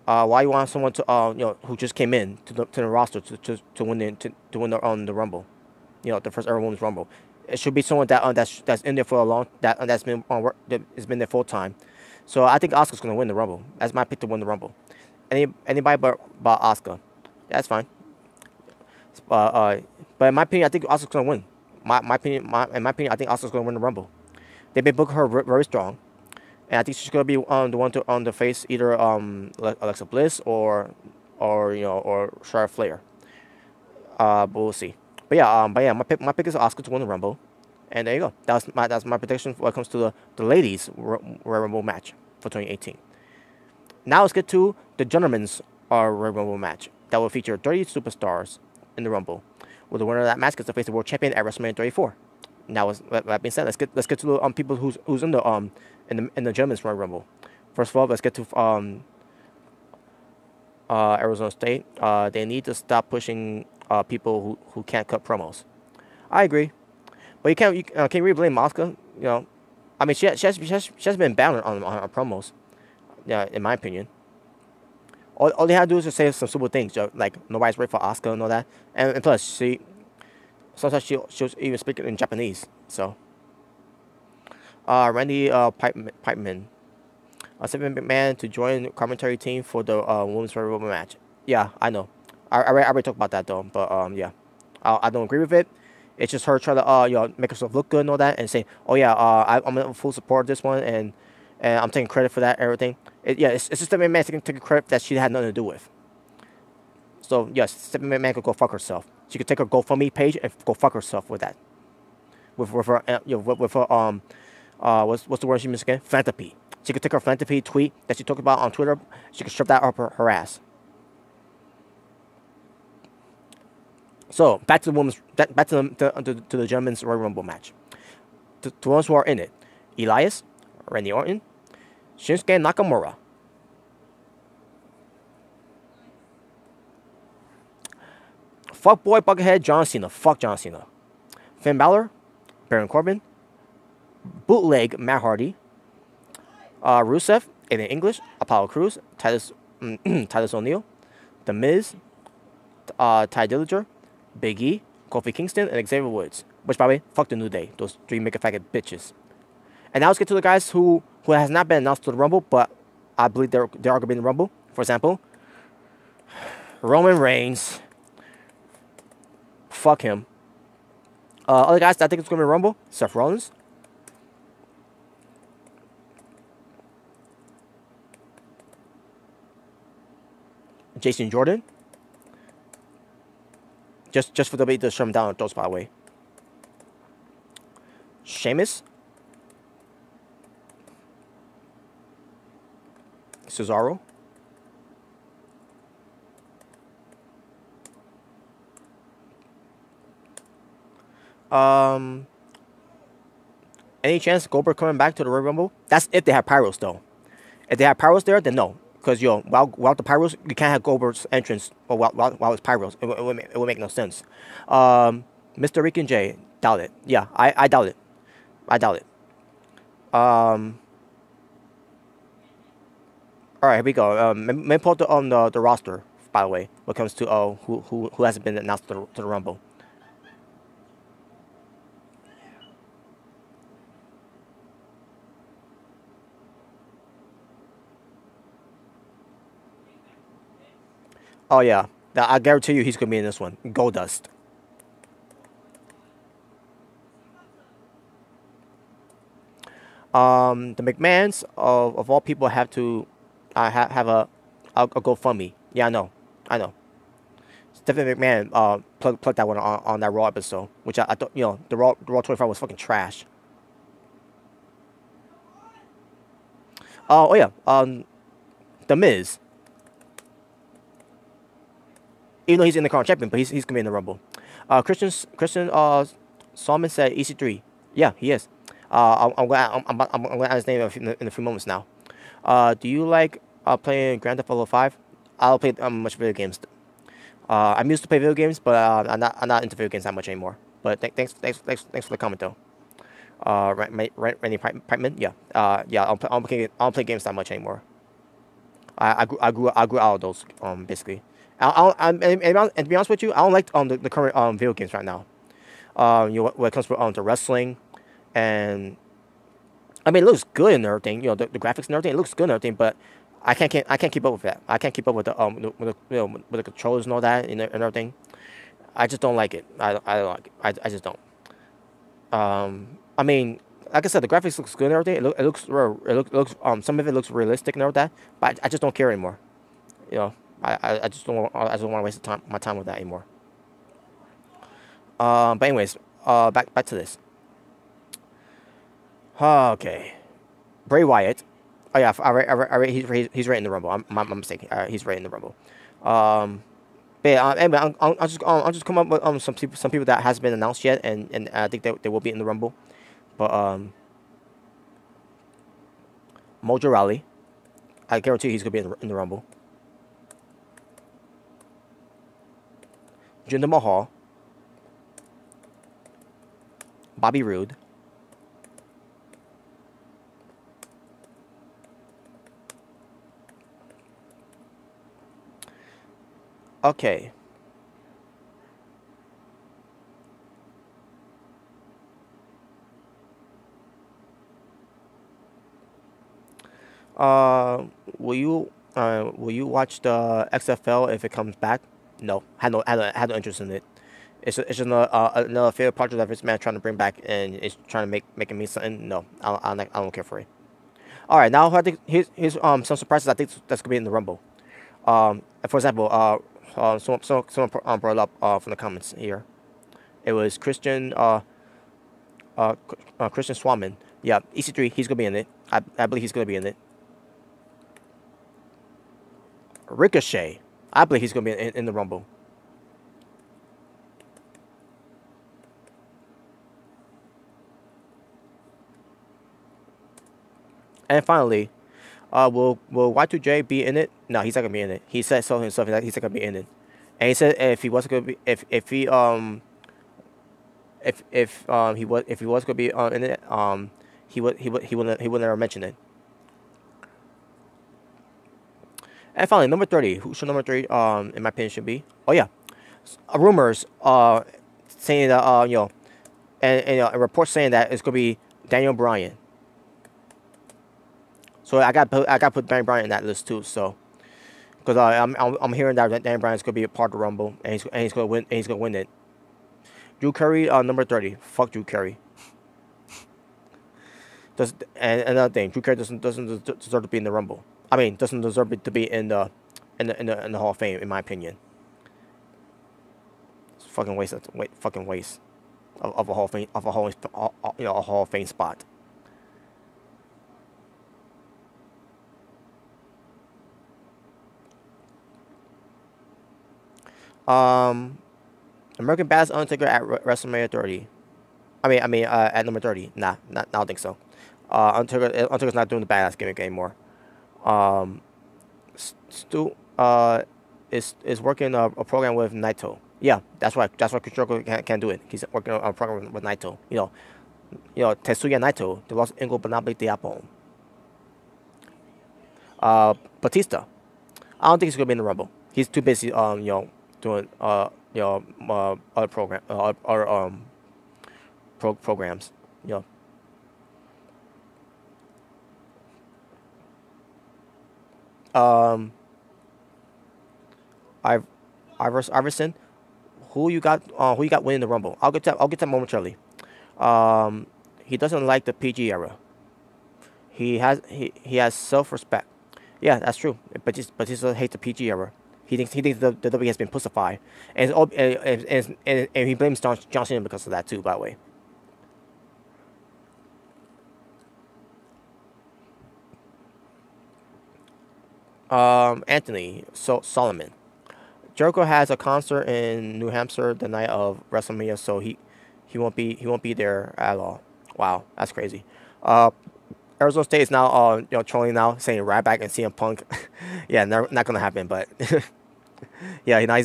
Why you want someone to who just came in to the roster to win the Rumble? The first ever Women's Rumble. It should be someone that's in there for a long that's been on work that has been there full time. So I think Asuka's gonna win the Rumble. That's my pick to win the Rumble. Anybody but Asuka. That's fine. But in my opinion, I think Asuka's gonna win. In my opinion, I think Asuka's gonna win the Rumble. They've been booking her very strong, and I think she's gonna be the one to on the face either Alexa Bliss or Charlotte Flair. But we'll see. But yeah, my pick is Asuka to win the Rumble, and there you go. That's my prediction when it comes to the ladies Royal Rumble match for 2018. Now let's get to the gentlemen's Royal Rumble match that will feature 30 superstars in the Rumble, with the winner of that match gets to face the world champion at WrestleMania 34. Now, with that being said, let's get to the people who's in the gentlemen's Royal Rumble. First of all, let's get to Arizona State. They need to stop pushing people who can't cut promos. I agree, but you can't really blame Asuka. I mean she has been bad on promos. Yeah, in my opinion. All they have to do is just say some simple things, like nobody's ready for Asuka and all that. And plus, sometimes she'll even speak in Japanese. So, Randy Pipeman, Stephanie McMahon to join the commentary team for the Women's Royal Rumble match. Yeah, I know. I already talked about that though, but yeah, I don't agree with it. It's just her trying to make herself look good and all that, and say, oh yeah, I'm in full support of this one, and I'm taking credit for that, everything. It's just Stephanie McMahon taking credit that she had nothing to do with. So yes, Stephanie McMahon could go fuck herself. She could take her GoFundMe page and go fuck herself with that. With her what's the word she missed again? Philanthropy. She could take her philanthropy tweet that she talked about on Twitter. She could strip that up her ass. So back to the gentlemen's Royal Rumble match. To the ones who are in it: Elias, Randy Orton, Shinsuke Nakamura, Fuckboy Buckethead John Cena. Fuck John Cena. Finn Balor, Baron Corbin, Bootleg Matt Hardy, Rusev, in English, Apollo Crews, Titus O'Neil, The Miz, Ty Dillinger, Big E, Kofi Kingston, and Xavier Woods. Which, by the way, fuck the New Day. Those three make a faggot bitches. And now let's get to the guys who has not been announced to the Rumble, but I believe they are going to be in the Rumble. For example, Roman Reigns. Fuck him. Other guys that I think it's going to be Rumble: Seth Rollins, Jason Jordan. Just for WWE to shut him down on those, by the way. Sheamus, Cesaro, any chance Goldberg coming back to the Royal Rumble? That's if they have Pyros, though. If they have Pyros there, then no. Because, without the Pyros, you can't have Goldberg's entrance while it's Pyros. It would make no sense. Mr. Rick and Jay, doubt it. Yeah, I doubt it. I doubt it. All right, here we go. Let me pull up the roster, by the way, when it comes to who hasn't been announced to the Rumble. Oh yeah, I guarantee you he's gonna be in this one. Goldust. The McMahons of all people have to have a GoFundMe. Yeah, I know. Stephanie McMahon plugged that one on that Raw episode, which I thought, the Raw 25 was fucking trash. Oh yeah, The Miz, even though he's in the current champion, but he's gonna be in the Rumble. Christian Solomon said EC3. Yeah, he is. I'm gonna add his name in a few moments now. Do you like playing Grand Theft Auto 5? I don't play much video games. I'm used to play video games, but I'm not into video games that much anymore. But thanks for the comment though. Randy Pipeman, yeah, yeah. I don't play games that much anymore. I grew out of those basically. And to be honest with you, I don't like the current video games right now. When it comes to wrestling, and I mean it looks good and everything. The graphics and everything, it looks good and everything, but I can't keep up with that. I can't keep up with with the controllers and all that and everything. I just don't like it. I don't like it. I just don't. I mean, like I said, the graphics looks good and everything. It looks some of it looks realistic and all that, but I just don't care anymore. I just don't want to waste my time with that anymore. But anyways, back to this. Okay, Bray Wyatt. Oh yeah, he's right in the Rumble. My mistake. He's right in the Rumble. But yeah, anyway, I'll just come up with some people that hasn't been announced yet, and I think they will be in the Rumble. But Mojo Rawley, I guarantee he's gonna be in the Rumble. Jinder Mahal, Bobby Roode, okay. Uh, will you watch the XFL if it comes back? No, had no interest in it. It's just another failed project that this man trying to bring back, and it's trying to making me something. No, I don't care for it. All right, now I think here's some surprises I think that's gonna be in the Rumble. For example, someone brought it up from the comments here. It was Christian Swaman. Yeah, EC3. He's gonna be in it. I believe he's gonna be in it. Ricochet. I believe he's gonna be in the Rumble. And finally, will Y2J be in it? No, he's not gonna be in it. He said so himself that he's not gonna be in it. And he said if he was gonna be if he if he was gonna be in it he would never mention it. And finally, number 30. Who should number 30 in my opinion should be? Oh yeah, rumors saying that and reports saying that it's gonna be Daniel Bryan. So I got put Daniel Bryan in that list too. So because I'm hearing that Daniel Bryan's gonna be a part of the Rumble and he's gonna win it. Drew Carey number 30. Fuck Drew Carey. And another thing, Drew Carey doesn't deserve to be in the Rumble. I mean, doesn't deserve to be in the Hall of Fame, in my opinion. It's fucking waste of a Hall of Fame a Hall of Fame spot. American Badass Undertaker at WrestleMania 30. At number 30. Nah, I don't think so. Undertaker's not doing the badass gimmick anymore. Stu is working a program with Naito. Yeah, that's why Chris Jericho can't do it. He's working on a program with Naito. Tetsuya Naito, the Los Ingobernables Diablo. Batista. I don't think he's gonna be in the Rumble. He's too busy doing other programs. Um, Iverson, who you got? Who you got winning the Rumble? I'll get that momentarily. He doesn't like the PG era. he has self-respect. Yeah, that's true. But he still hates the PG era. He thinks the WWE has been pussified, and he blames John Cena because of that too. By the way. Anthony Solomon. Jericho has a concert in New Hampshire the night of WrestleMania, so he won't be there at all. Wow, that's crazy. Uh, Arizona State is now trolling now, saying Ryback and CM Punk. Yeah, not gonna happen. But yeah, now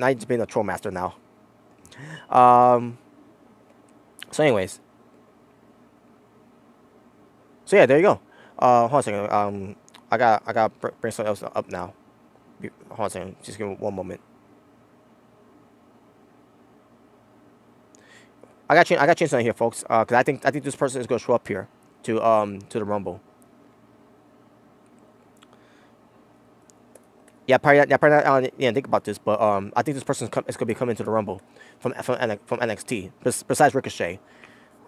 he's being a troll master now. Um, so anyways, so yeah, there you go. Hold on a second. I got bring something else up now. Hold on a second. Just give me one moment. I got change something here, folks. Cause I think this person is gonna show up here to the Rumble. Probably not, think about this, but I think this person is gonna be coming to the Rumble from NXT. Besides Ricochet,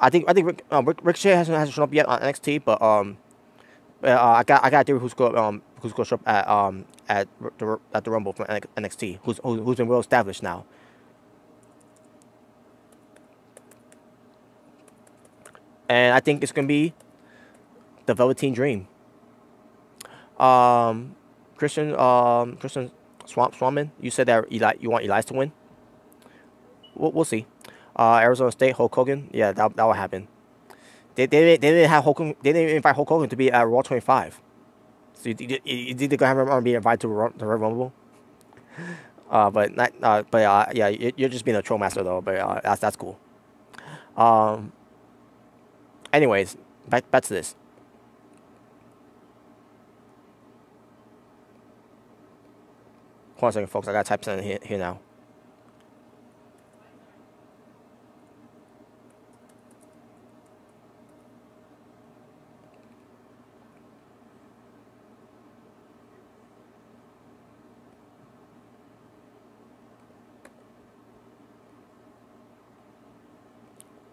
Ricochet hasn't shown up yet on NXT, but I got a theory who's gonna show up at the Rumble from NXT, who's been well established now. And I think it's gonna be the Velveteen Dream. Um, Christian Swamman, you said that you want Elias to win. We'll see. Arizona State, Hulk Hogan, yeah, that will happen. They didn't have Hulk Hogan, they didn't invite Hulk Hogan to be at Raw 25. So you think they're gonna have him be invited to the Royal Rumble? But not, yeah, you're just being a troll master though. But that's cool. Um, anyways, back to this. Hold on a second, folks. I gotta type something here now.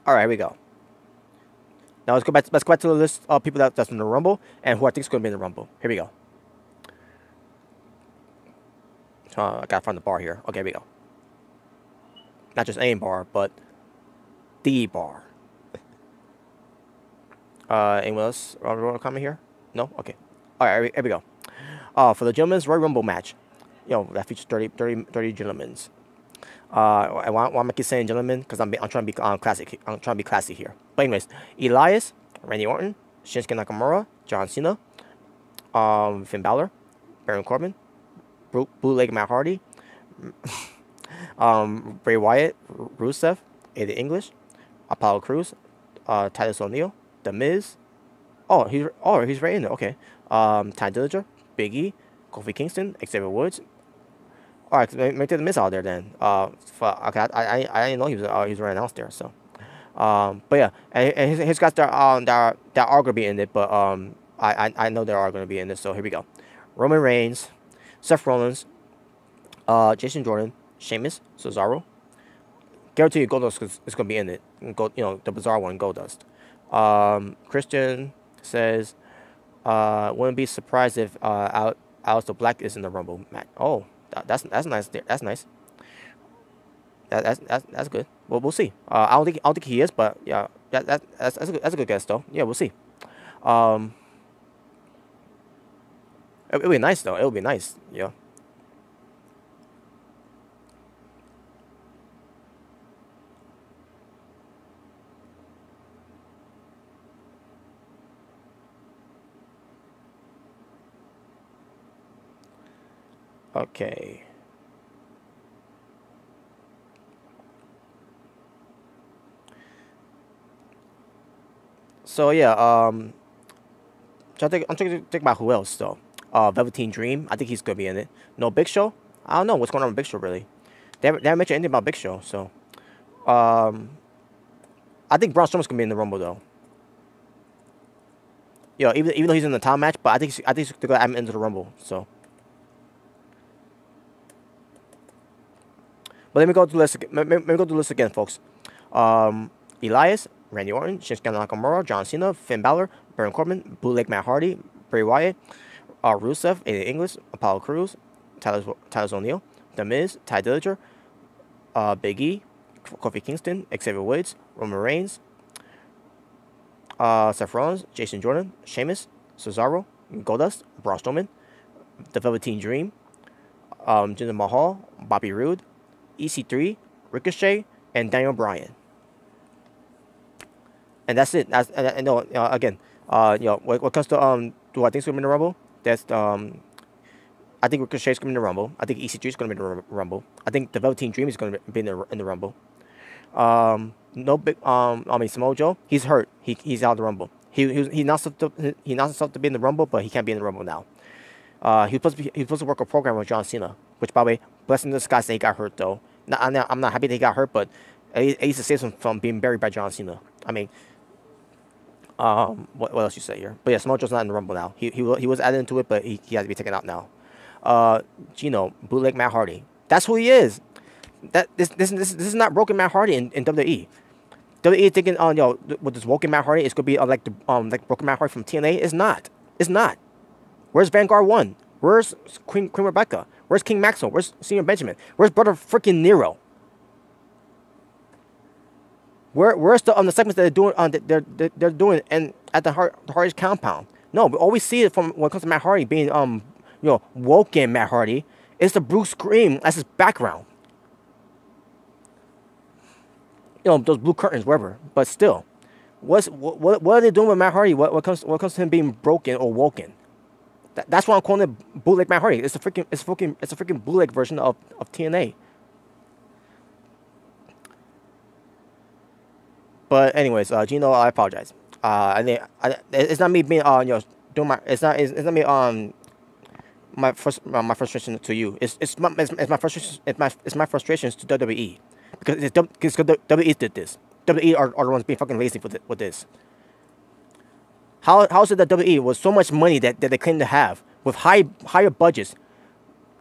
All right, here we go. Now let's go back. Let's go back to the list of people that's in the Rumble and who I think is going to be in the Rumble. Here we go. I gotta find the bar here. Okay, here we go. Not just any bar, but the bar. Anyone else want to comment here? No? Okay. All right, here we go. For the gentlemen's Royal Rumble match, that features 30 gentlemen. I want to keep saying gentlemen because I'm trying to be classic. I'm trying to be classy here. But anyways, Elias, Randy Orton, Shinsuke Nakamura, John Cena, Finn Balor, Baron Corbin, Bootleg Matt Hardy, Bray Wyatt, Rusev, Aiden English, Apollo Crews, Titus O'Neil, The Miz. He's right in there. Okay. Ty Dillinger, Big E, Kofi Kingston, Xavier Woods. All right, make the Miz out there then. Okay, I didn't know he was right announced there. So, but yeah, and his guys that are gonna be in it, but I know they are gonna be in this. So here we go. Roman Reigns, Seth Rollins, Jason Jordan, Sheamus, Cesaro. Guarantee you Goldust is gonna be in it. The bizarre one, Goldust. Christian says, wouldn't be surprised if Aleister Black is in the Rumble match. Oh. That's nice. That's nice. That's good. Well, we'll see. I don't think he is, but yeah, that's a good guess though. Yeah, we'll see. It'll be nice though. It'll be nice. Yeah. Okay. So yeah, I'm trying to think about who else though. Velveteen Dream, I think he's gonna be in it. No Big Show, I don't know what's going on with Big Show really. They haven't mentioned anything about Big Show, so I think Braun Strowman's gonna be in the Rumble though. Even though he's in the top match, but I think they're gonna add him into the Rumble. So. But let me go through the list again, folks. Elias, Randy Orton, Shinsuke Nakamura, John Cena, Finn Balor, Baron Corbin, Bootleg Matt Hardy, Bray Wyatt, Rusev in English, Apollo Crews, Tyler O'Neil, The Miz, Ty Dillinger, Big E, Kofi Kingston, Xavier Woods, Roman Reigns, Seth Rollins, Jason Jordan, Sheamus, Cesaro, Goldust, Braun Strowman, The Velveteen Dream, Jinder Mahal, Bobby Roode, EC3, Ricochet, and Daniel Bryan. And that's it. That's no. Again, what comes to do I think it's gonna be in the Rumble? That's I think Ricochet's gonna be in the Rumble. I think EC3 is gonna be in the Rumble. I think the Velveteen Dream is gonna be in the Rumble. No big. Samoa Joe, he's hurt. He's out of the Rumble. He announced himself to be in the Rumble, but he can't be in the Rumble now. He was supposed to work a program with John Cena, which by the way, blessing in disguise that he got hurt though. I'm not happy that he got hurt, but at least it saves him from being buried by John Cena. I mean, what else you say here? But yeah, Samoa Joe's not in the Rumble now. He was added into it, but he has to be taken out now. Gino, bootleg Matt Hardy. That's who he is. This is not broken Matt Hardy in WWE. WWE thinking, with this woken Matt Hardy, it's gonna be like broken Matt Hardy from TNA. It's not. It's not. Where's Vanguard 1? Where's Queen Rebecca? Where's King Maxwell? Where's Senior Benjamin? Where's Brother freaking Nero? Where's the segments that they're doing and at the Hardy's compound? No, we always see it from when it comes to Matt Hardy being woken Matt Hardy. It's the Bruce Scream as his background. Those blue curtains, wherever. But still, what are they doing with Matt Hardy? What comes to him being broken or woken? That's why I'm calling it bootleg Matt Hardy. It's a freaking bootleg version of TNA. But anyways, Gino, I apologize. It's not me being doing my. It's not me my frustration to you. It's my frustration. It's my frustrations to WWE because WWE did this. WWE are the ones being fucking lazy with this. How is it that WWE with so much money that they claim to have with higher budgets,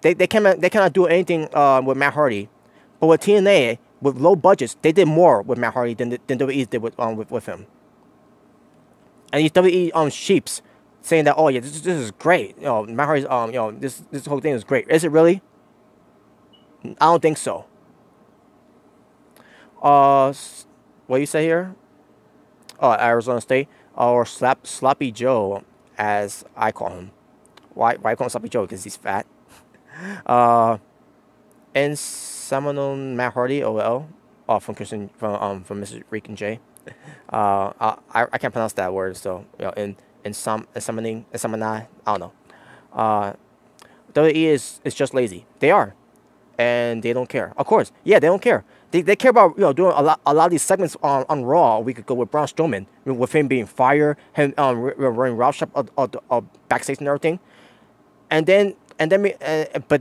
they cannot do anything with Matt Hardy, but with TNA with low budgets they did more with Matt Hardy than WWE did with him. And these WWE sheeps saying that this is great, Matt Hardy's this whole thing is great. Is it really? I don't think so. What do you say here? Arizona State. Or Sloppy Joe, as I call him. Why I call him Sloppy Joe? Because he's fat. And Seminole Matt Hardy, OL, from Mrs. Rican J. I can't pronounce that word, so summoning, I don't know. WWE is just lazy. They are, and they don't care. Of course, yeah, they don't care. They care about doing a lot of these segments on Raw. We could go with Braun Strowman, with him being fired, him running Raw shop backstage and everything, but they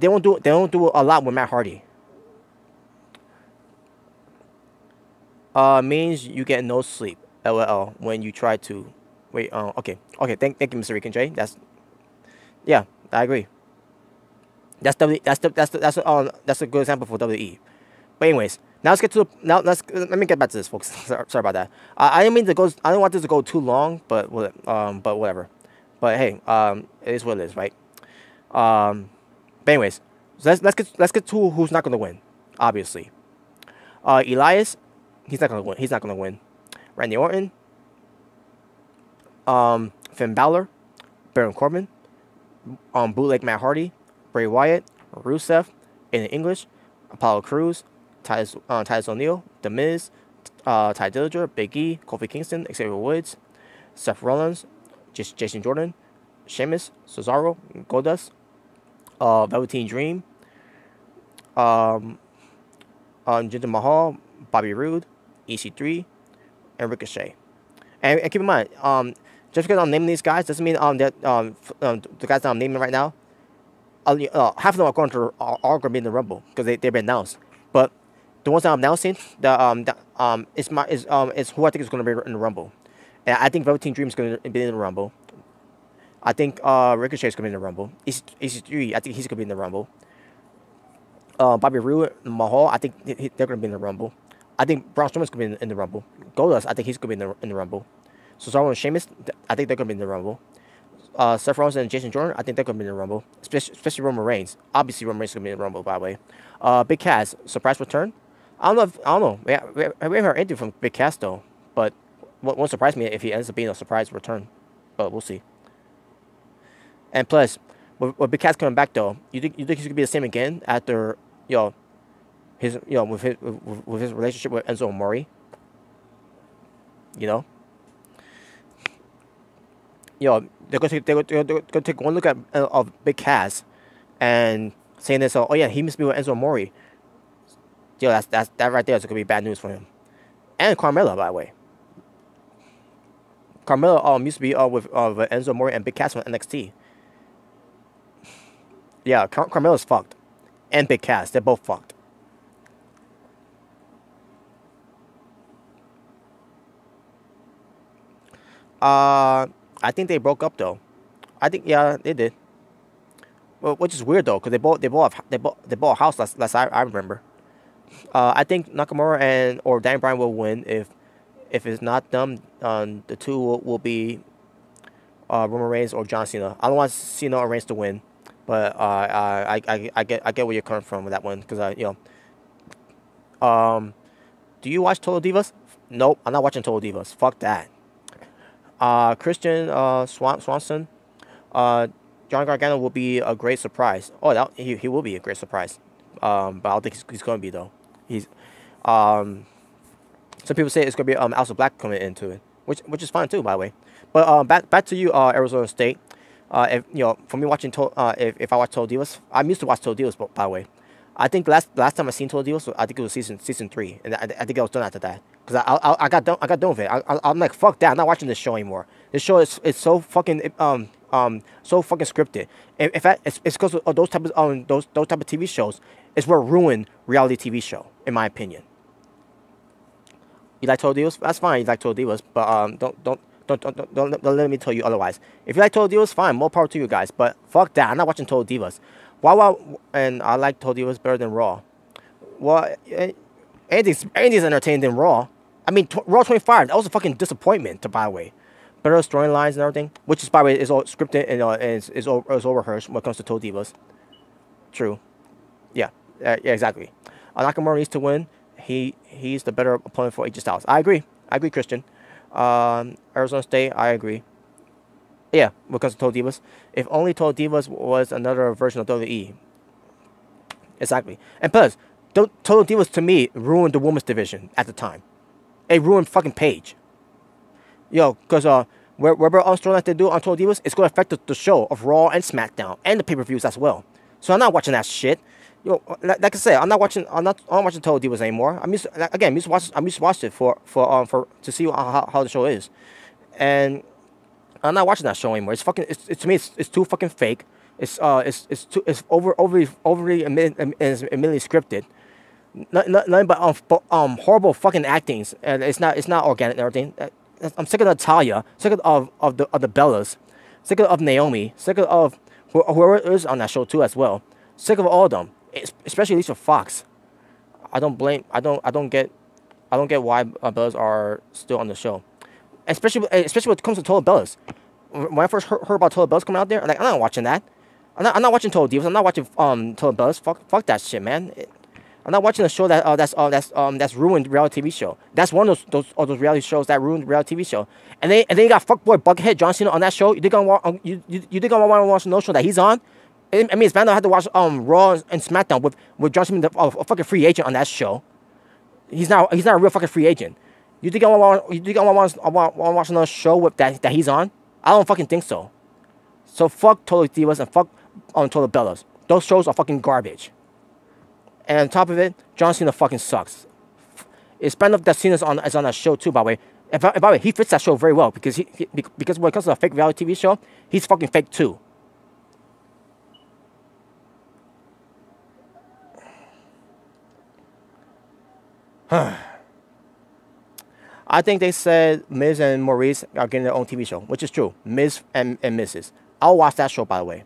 don't do a lot with Matt Hardy. Means you get no sleep, LOL, when you try to wait. Okay. Thank you, Mr. Rican J. I agree. That's a good example for WWE. But anyways. Now let me get back to this, folks. Sorry about that. I didn't mean to go. I don't want this to go too long, but whatever. But hey, it is what it is, right? But anyways, so let's get to who's not gonna win. Obviously, Elias, he's not gonna win. Randy Orton, Finn Balor, Baron Corbin, bootleg Matt Hardy, Bray Wyatt, Rusev, in English, Apollo Crews, Tyler O'Neil, The Miz, Ty Dillinger, Big E, Kofi Kingston, Xavier Woods, Seth Rollins, Jason Jordan, Sheamus, Cesaro, Goldust, Velveteen Dream, Jinder Mahal, Bobby Roode, EC3, and Ricochet. And keep in mind, just because I'm naming these guys doesn't mean that the guys that I'm naming right now, half of them are going to be in the Rumble because they've been announced. But the ones that I'm announcing, is who I think is going to be in the Rumble. And I think Velveteen Dream is going to be in the Rumble. I think Ricochet is going to be in the Rumble. EC3, I think he's going to be in the Rumble. Bobby Roode and Mahal, I think they're going to be in the Rumble. I think Braun Strowman's gonna be in the Rumble. Goldust, I think he's gonna be in the Rumble. Cesaro and Sheamus, I think they're gonna be in the Rumble. Seth Rollins and Jason Jordan, I think they're gonna be in the Rumble. Especially Roman Reigns. Obviously, Roman Reigns is gonna be in the Rumble, by the way. Big Cass, surprise return. I don't know. We haven't heard anything from Big Cass though. But won't surprise me if he ends up being a surprise return. But we'll see. And plus, with Big Cass coming back though, you think he's gonna be the same again after his with his relationship with Enzo Amore? They're gonna take one look at of Big Cass, and saying this. Oh yeah, he must be with Enzo Amore. That right there is gonna be bad news for him. And Carmella, by the way. Carmella used to be with Enzo Amore and Big Cass from NXT. Yeah, Carmella's fucked, and Big Cass, they're both fucked. I think they broke up though. I think they did. Well, which is weird though, because they bought a house last I remember. I think Nakamura or Dan Bryan will win. If it's not them, the two will be Roman Reigns or John Cena. I don't want Cena or Reigns to win, but I get where you're coming from with that one, because do you watch Total Divas? Nope, I'm not watching Total Divas. Fuck that. Christian Swanson, John Gargano will be a great surprise. Oh, he will be a great surprise. But I don't think he's going to be though. He's some people say it's going to be Aleister Black coming into it, which is fine too, by the way. But back to you, Arizona State. If for me watching if I watch Total Divas, I'm used to watch Total Divas, by the way. I think last time I seen Total Divas, I think it was season 3, and I think I was done after that, because I got done with it. I'm like, fuck that, I'm not watching this show anymore. This show is so fucking so fucking scripted. It's because of those type of TV shows is what ruin reality TV show, in my opinion. You like Total Divas? That's fine. You like Total Divas, but don't let me tell you otherwise. If you like Total Divas, fine, more power to you guys. But fuck that, I'm not watching Total Divas. And I like Total Divas better than Raw. Well, anything's entertaining than Raw. I mean, Raw 25, that was a fucking disappointment, by the way. Better storylines and everything, which is, by the way, is all scripted and is over-rehearsed when it comes to Total Divas. True. Yeah, exactly. Nakamura needs to win. He's the better opponent for AJ Styles. I agree, Christian. Arizona State, I agree. Yeah, because of Total Divas. If only Total Divas was another version of WWE. Exactly. And plus, Total Divas, to me, ruined the women's division at the time. It ruined fucking Paige. Because whatever storyline they do on Total Divas, it's going to affect the show of Raw and SmackDown and the pay-per-views as well. So I'm not watching that shit. Like I said, I'm not watching Total Divas anymore. I'm used to watch it for to see how the show is, and I'm not watching that show anymore. It's fucking. To me, it's too fucking fake. It's overly admittedly scripted. Nothing but horrible fucking actings, and it's not organic and everything. I'm sick of Natalia, sick of the Bellas, sick of Naomi, sick of whoever is on that show too as well. Sick of all of them, especially Lisa Fox. I don't get why Bellas are still on the show. Especially when it comes to Total Bellas. When I first heard about Total Bellas coming out there, I'm not watching that. I'm not watching Total Divas. I'm not watching Total Bellas. Fuck that shit, man. I'm not watching a show that's ruined reality TV show. That's one of those reality shows that ruined reality TV show. And then you got fuckboy Buckethead John Cena on that show. You think I'm want to watch no show that he's on? I mean, it's bad I had to watch Raw and SmackDown with John Cena, a fucking free agent on that show. He's not a real fucking free agent. You think I want to watch another show with that he's on? I don't fucking think so. So fuck Total Divas and fuck Total Bellas. Those shows are fucking garbage. And on top of it, John Cena fucking sucks. It's bad enough that Cena's on that show too, by the way. And by the way, he fits that show very well because because when it comes to a fake reality TV show, he's fucking fake too. I think they said Miz and Maurice are getting their own TV show, which is true. Miz and Mrs. I'll watch that show, by the way,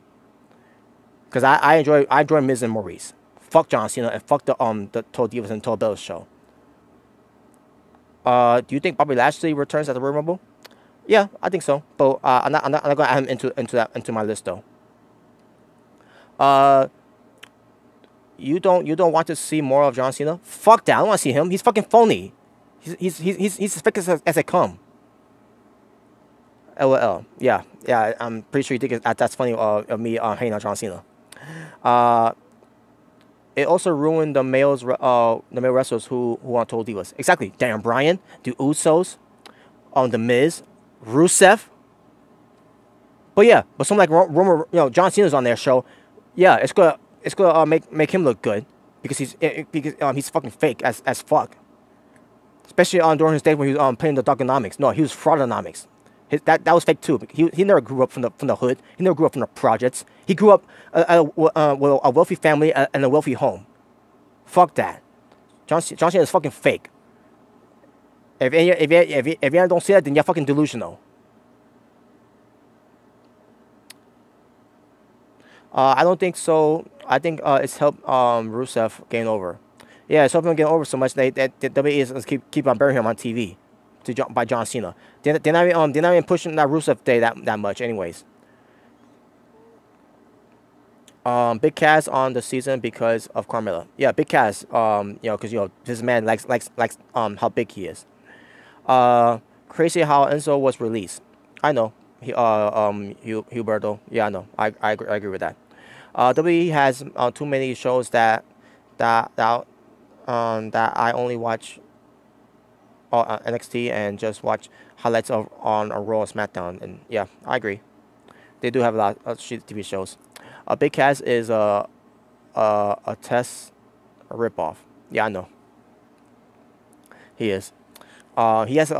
because I enjoy Miz and Maurice. Fuck John Cena and fuck the Total Divas and Total Bellas show. Do you think Bobby Lashley returns at the Royal Rumble? Yeah, I think so. But I'm not gonna add him into my list though. Uh, you don't want to see more of John Cena? Fuck that! I don't want to see him. He's fucking phony. He's as fake as they come. LOL. Yeah, yeah. I'm pretty sure you think that's funny of me hating on John Cena. Uh, it also ruined the male wrestlers who are total divas. Exactly. Daniel Bryan, the Usos, the Miz, Rusev. But yeah, but someone like John Cena's on their show. Yeah, it's gonna make him look good because he's fucking fake as fuck. Especially during his days when he was playing the Dogonomics. No, he was Fraudonomics. That was fake too. He never grew up from the hood. He never grew up from the projects. He grew up with a wealthy family and a wealthy home. Fuck that. John Cena is fucking fake. If you don't see that, then you're fucking delusional. I don't think so. I think it's helped Rusev gain over. Yeah, it's helping him get over so much that WWE is keep on burying him on TV by John Cena. They're not even pushing that Rusev day that much, anyways. Big Cass on the season because of Carmella. Yeah, Big Cass. Because this man likes how big he is. Crazy how Enzo was released. I know. Huberto. Yeah, I know. I agree with that. WWE has too many shows that I only watch NXT and just watch highlights on Raw or SmackDown. And yeah, I agree. They do have a lot of shit TV shows. Big Cass is a Test ripoff. Yeah, I know. He is. He has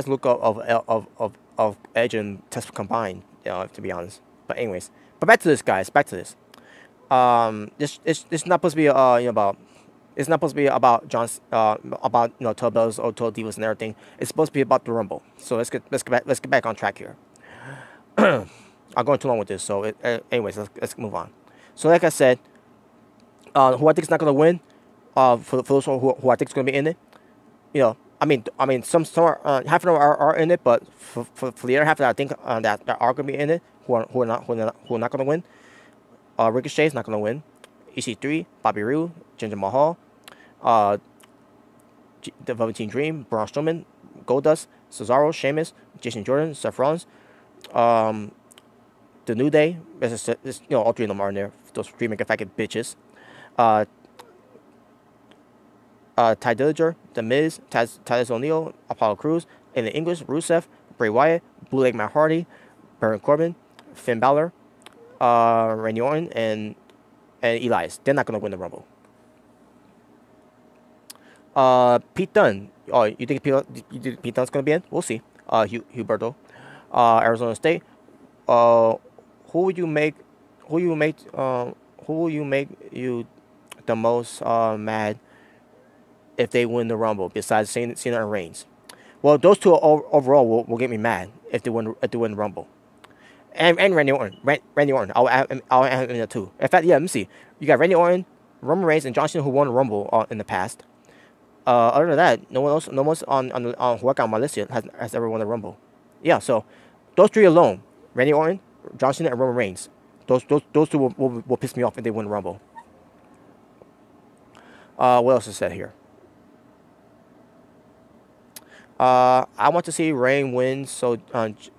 look of Edge and Test combined. To be honest. But anyways, back to this, guys. Back to this. It's not supposed to be about. It's not supposed to be about about Total Bells or Total Divas and everything. It's supposed to be about the Rumble. So let's get back on track here. I'm going too long with this. So anyways, let's move on. So like I said, who I think is not going to win, for those who I think is going to be in it, I mean, some are, half of them are in it, but for the other half that I think that are going to be in it, who are not going to win, Ricochet is not going to win. EC3, Bobby Roode, Jinder Mahal, the Velveteen Dream, Braun Strowman, Goldust, Cesaro, Sheamus, Jason Jordan, Seth Rollins, the New Day. All three of them are in there. Those three mega faggot bitches. Ty Dillinger, The Miz, Titus O'Neil, Apollo Crews, in the English, Rusev, Bray Wyatt, Bootleg Matt Hardy, Baron Corbin, Finn Balor, Randy Orton, and Elias. They're not going to win the Rumble. Pete Dunne. Oh, you think Pete Dunne's going to be in? We'll see. Huberto. Arizona State. Who would you make you the most mad if they win the Rumble besides Cena and Reigns? Well, those two overall will get me mad if they win the Rumble. And Randy Orton. Randy Orton. I'll add him in there too. In fact, yeah, let me see. You got Randy Orton, Roman Reigns, and John Cena who won the Rumble in the past. Other than that, no one else on who I got on my list yet has ever won the Rumble. Yeah, so those three alone, Randy Orton, John Cena, and Roman Reigns, those two will piss me off if they win the Rumble. What else is said here? I want to see Reigns win, so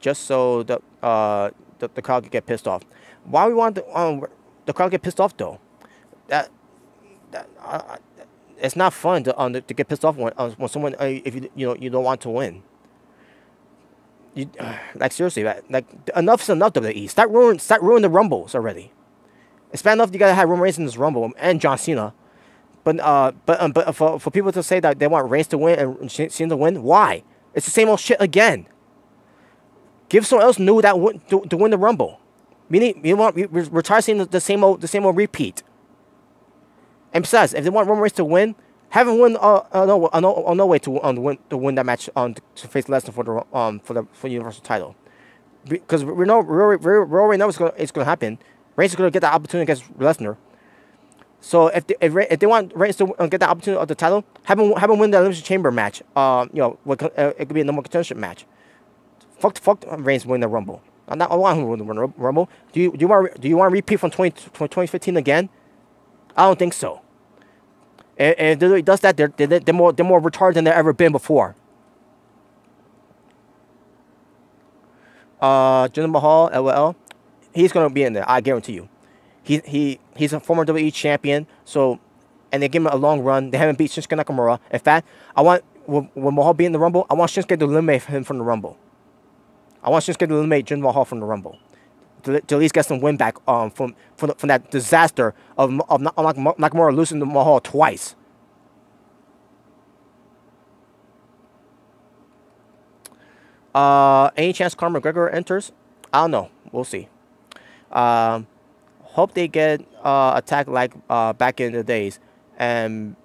just so the crowd could get pissed off. Why we want the crowd to get pissed off though? It's not fun to get pissed off when someone if you don't want to win. Like seriously, like enough's enough. WWE, start ruining the Rumbles already. It's bad enough you gotta have Roman Reigns in this Rumble and John Cena, but for people to say that they want Reigns to win and Cena to win, why? It's the same old shit again. Give someone else new to win the Rumble. We're tired of seeing the same old repeat. And besides, if they want Roman Reigns to win, have him win no way to win that match to face Lesnar for the Universal title, because we already know it's gonna happen. Reigns is gonna get that opportunity against Lesnar. So if they want Reigns to get the opportunity of the title, have him win the Elimination Chamber match. It could be a number contention match. Fuck Reigns win the Rumble. I want him to win the Rumble. Do you want to repeat from 2015 again? I don't think so. And if he does that, they're more retarded than they've ever been before. Jinder Mahal, LOL, he's gonna be in there. I guarantee you. He's a former WWE champion. So, and they give him a long run. They haven't beat Shinsuke Nakamura. In fact, I want when Mahal be in the Rumble, I want Shinsuke to eliminate him from the Rumble. I want Shinsuke to eliminate Jinder Mahal from the Rumble. To at least get some win back from that disaster of Nakamura losing to Mahal twice. Any chance Conor McGregor enters? I don't know. We'll see. Hope they get attacked like back in the days, and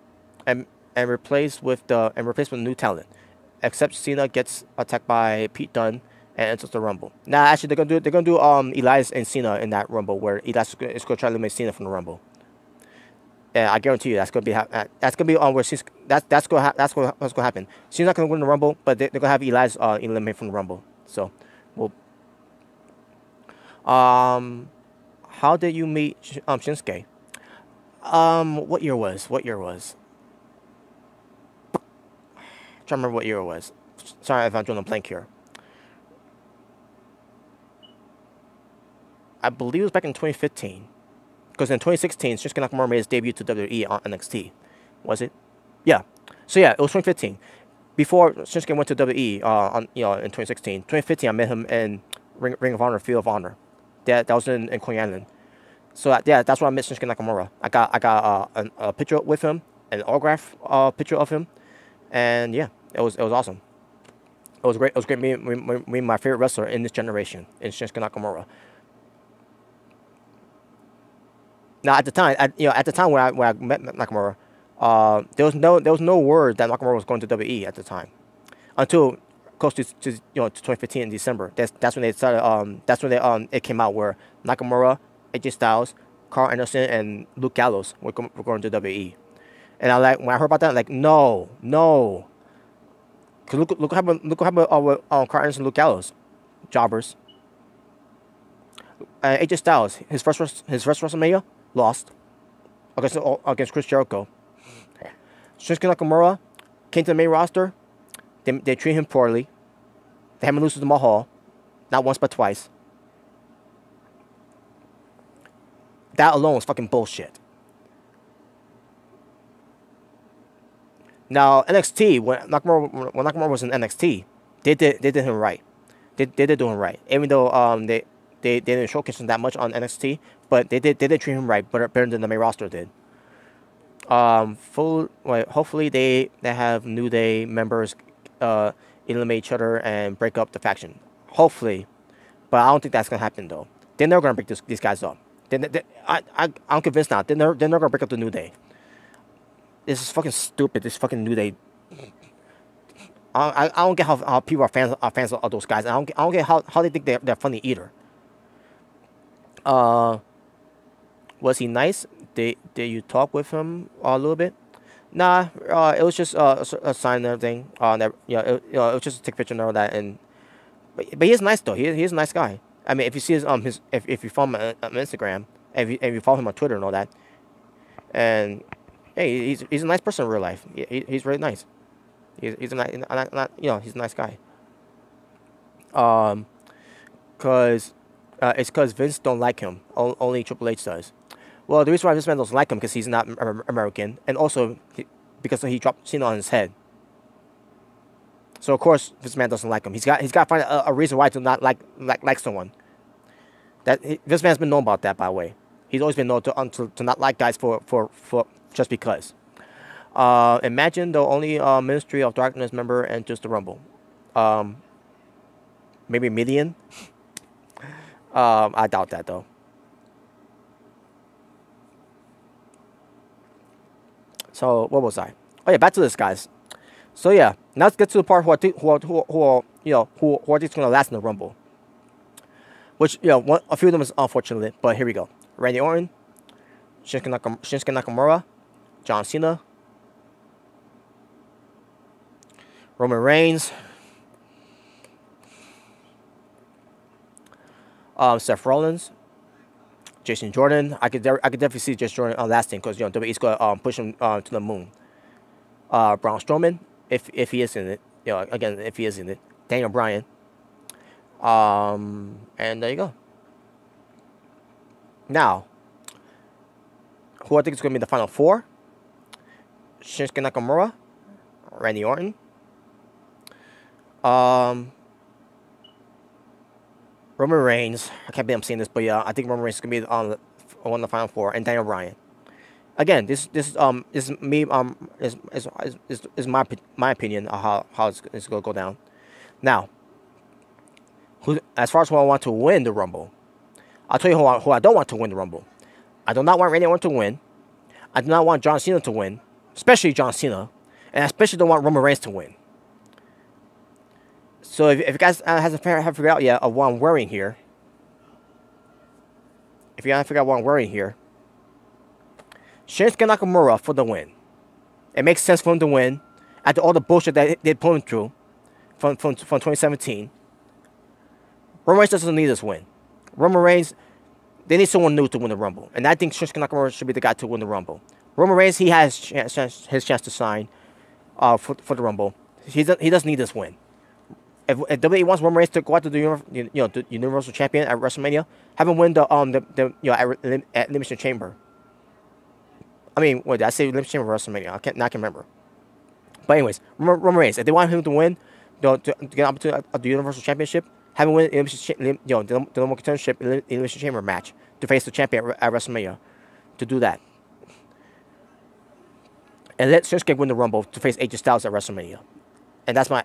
replaced with new talent. Except Cena gets attacked by Pete Dunne and enters the Rumble. Now, actually, they're gonna do Elias and Cena in that Rumble, where Elias is gonna try to eliminate Cena from the Rumble. Yeah, I guarantee you that's gonna be on where that's what's gonna happen. Cena's not gonna win the Rumble, but they're gonna have Elias eliminate from the Rumble. So, how did you meet Shinsuke? What year was? I'm trying to remember what year it was. Sorry if I'm drawing a blank here. I believe it was back in 2015. Because in 2016, Shinsuke Nakamura made his debut to WWE on NXT. Was it? Yeah. So yeah, it was 2015. Before Shinsuke went to WWE in 2016. 2015, I met him in Ring of Honor, Field of Honor. That was in Coney Island. So that's where I met Shinsuke Nakamura. I got a picture with him, an autograph picture of him, and yeah, it was awesome. It was great. It was great meeting my favorite wrestler in this generation, in Shinsuke Nakamura. Now at the time when I met Nakamura, there was no word that Nakamura was going to WWE at the time, until close to 2015 in December. That's when they started. That's when it came out where Nakamura, AJ Styles, Carl Anderson, and Luke Gallows were going to WWE. And when I heard about that, I'm like, no. Cause look what happened with Carl Anderson and Luke Gallows, jobbers. AJ Styles, his first WrestleMania, lost against Chris Jericho. Shinsuke Nakamura came to the main roster. They treat him poorly. They had him lose to Mahal, not once but twice. That alone is fucking bullshit. Now NXT, when Nakamura was in NXT, they did him right. They did do him right, even though they didn't showcase him that much on NXT, but they did treat him right, better than the main roster did. Hopefully they have New Day members eliminate each other and break up the faction. Hopefully, but I don't think that's gonna happen though. They're never gonna break these guys up. I'm convinced now. They're never gonna break up the New Day. This is fucking stupid. This fucking New Day. I don't get how people are fans of those guys. I don't get how they think they're funny either. Was he nice? Did you talk with him a little bit? Nah, it was just a sign and everything. It was just a take picture and all that. But he's nice though. He's a nice guy. I mean, if you see if you follow him on Instagram, and if you follow him on Twitter and all that, and hey, he's a nice person in real life. He's really nice. He's a nice guy. It's because Vince don't like him. Only Triple H does. Well, the reason why Vince McMahon doesn't like him because he's not American, and also because he dropped Cena on his head. So of course Vince McMahon doesn't like him. He's got to find a reason why to not like someone. Vince McMahon's been known about that, by the way. He's always been known to not like guys for just because. Imagine the only Ministry of Darkness member enters the Rumble. Maybe Midian. I doubt that though. So what was I? Oh yeah, back to this, guys. So yeah, now let's get to the part who are just gonna last in the Rumble. Which a few of them is unfortunate, but here we go. Randy Orton, Shinsuke Nakamura, John Cena, Roman Reigns, Seth Rollins, Jason Jordan. I could definitely see Jason Jordan lasting because WWE's going to push him to the moon. Braun Strowman, if he is in it, again if he is in it. Daniel Bryan. And there you go. Now, who I think is going to be the final four? Shinsuke Nakamura, Randy Orton, Roman Reigns. I can't believe I'm saying this, but yeah, I think Roman Reigns is going to be on one of the final four, and Daniel Bryan. Again, this is me is my opinion of how it's going to go down. Now, as far as who I want to win the Rumble, I'll tell you who I don't want to win the Rumble. I do not want Randy Orton to win. I do not want John Cena to win, especially John Cena, and I especially don't want Roman Reigns to win. So if you guys haven't figured out yet of what I'm wearing here, if you haven't figured out what I'm wearing here, Shinsuke Nakamura for the win. It makes sense for him to win after all the bullshit that they put him through from 2017. Roman Reigns doesn't need this win. Roman Reigns, they need someone new to win the Rumble. And I think Shinsuke Nakamura should be the guy to win the Rumble. Roman Reigns, he has his chance to sign for the Rumble. He doesn't need this win. If WWE wants Roman Reigns to go out to the Universal Champion at WrestleMania, have him win at Elimination Chamber. I mean, what did I say? Elimination Chamber or WrestleMania? I can remember. But anyways, Roman Reigns, if they want him to win, to get up to the Universal Championship, have him win the number contendership Elimination Chamber match to face the champion at WrestleMania. To do that, and let Shinsuke win the Rumble to face AJ Styles at WrestleMania. And that's my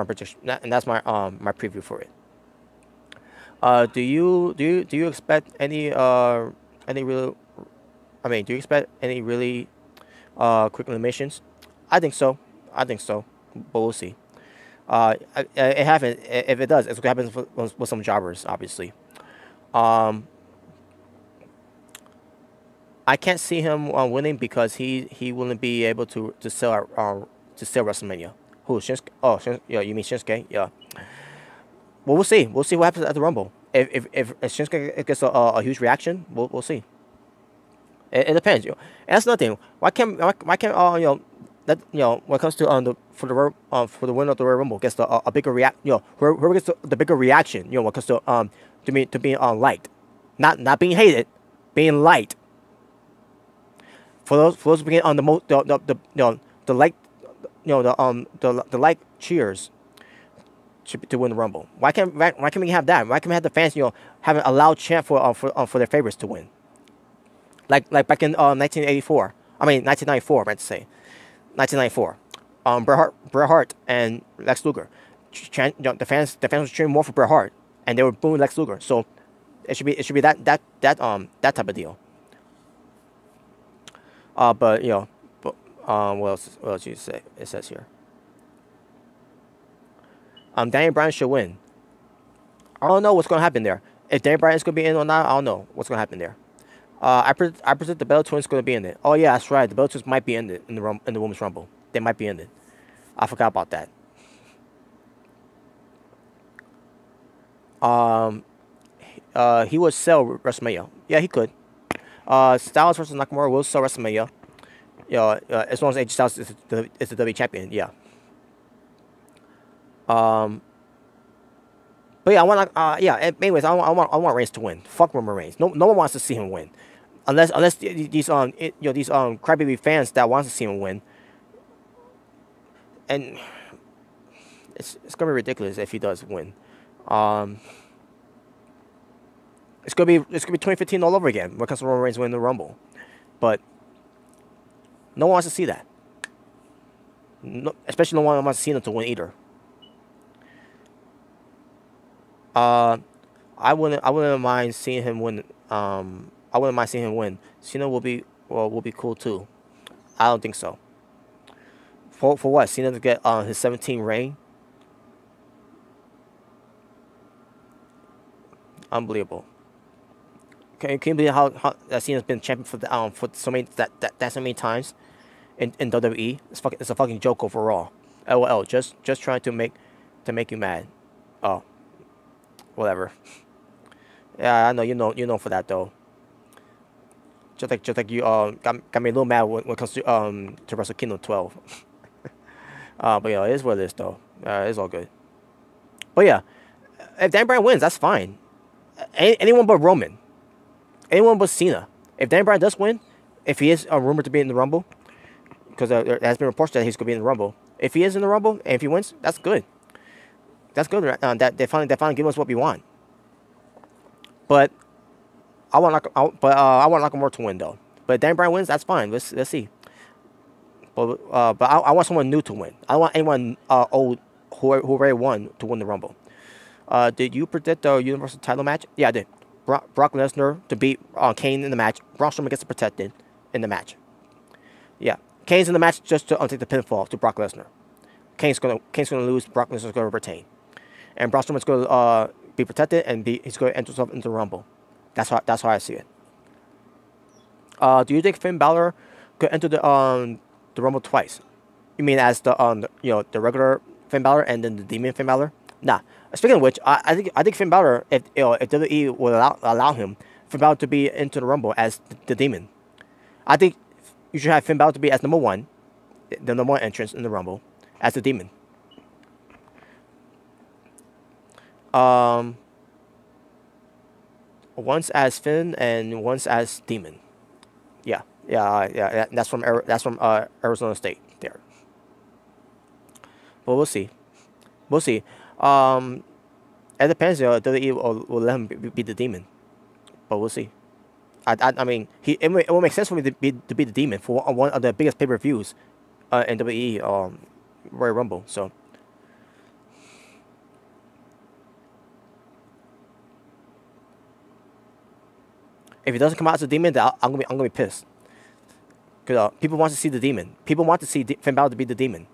prediction. And that's my preview for it. Do you expect any real? I mean, do you expect any really quick eliminations? I think so, but we'll see. It happens. If it does, it's what happens with some jobbers, obviously. I can't see him winning because he wouldn't be able to sell WrestleMania. Who? Shinsuke? Oh, yeah. You mean Shinsuke? Yeah. Well, we'll see. We'll see what happens at the Rumble. If Shinsuke gets a huge reaction, we'll see. It depends. And that's another thing. Why can't when it comes to for the winner of the Royal Rumble gets a bigger whoever gets the bigger reaction, when it comes to being liked, not being hated, being liked. For those being on the most the like the like cheers to win the Rumble. Why can't we have that? Why can't we have the fans having a loud chant for their favorites to win? Like back in 1984. I mean 1994. I meant to say 1994. Bret Hart and Lex Luger. The fans were cheering more for Bret Hart, and they were booing Lex Luger. So it should be that type of deal. But what else you say? It says here. Daniel Bryan should win. I don't know what's gonna happen there. If Daniel Bryan is gonna be in or not, I don't know what's gonna happen there. I predict the Bella Twins gonna be in it. Oh yeah, that's right. The Bella Twins might be in it in the Women's Rumble. They might be in it. I forgot about that. He would sell WrestleMania. Yeah, he could. Styles versus Nakamura will sell WrestleMania. As long as AJ Styles is the WWE champion. Yeah. But yeah, I want anyways, I want Reigns to win. Fuck Roman Reigns. No one wants to see him win, unless these crybaby fans that wants to see him win. And it's gonna be ridiculous if he does win. It's gonna be 2015 all over again when it comes to Roman Reigns winning the Rumble, but no one wants to see that. No, especially no one wants to see him to win either. I wouldn't mind seeing him win. I wouldn't mind seeing him win. Cena will be cool too. I don't think so. For what? Cena to get his 17th reign? Unbelievable. Can you believe how that Cena's been champion for so many that so many times in WWE? It's a fucking joke overall. LOL. Just trying to make you mad. Oh, whatever. Yeah, I know you know for that though. Just like you got me a little mad when it comes to Wrestle Kingdom 12. But it is what it is though. It's all good. But yeah, if Dan Bryan wins, that's fine. Anyone but Roman. Anyone but Cena. If Dan Bryan does win, if he is rumored to be in the Rumble, because there has been reports that he's going to be in the Rumble. If he is in the Rumble and if he wins, that's good. That's good. That they finally give us what we want. But I want Nakamura to win though. But if Dan Bryan wins, that's fine. Let's see. But I want someone new to win. I don't want anyone old who already won to win the Rumble. Did you predict the Universal title match? Yeah, I did. Brock Lesnar to beat Kane in the match. Braun Strowman gets protected in the match. Yeah, Kane's in the match just to take the pinfall to Brock Lesnar. Kane's gonna lose. Brock Lesnar's gonna retain, and Braun Strowman's gonna be protected and he's gonna enter himself into the Rumble. That's how I see it. Do you think Finn Balor could enter the Rumble twice? You mean as the the regular Finn Balor and then the Demon Finn Balor? Nah. Speaking of which, I think Finn Balor, if WWE would allow him, Finn Balor to be into the Rumble as the Demon. I think you should have Finn Balor to be as number one entrance in the Rumble as the Demon. Once as Finn and once as Demon. Yeah. That's from Arizona State there. But we'll see. It depends. WWE will let him be the Demon, but we'll see. I mean, it will make sense for me to be the Demon for one of the biggest pay-per-views in WWE Royal Rumble. So. If he doesn't come out as a Demon, then I'm gonna be pissed. Because people want to see the Demon. People want to see Finn Balor to be the Demon.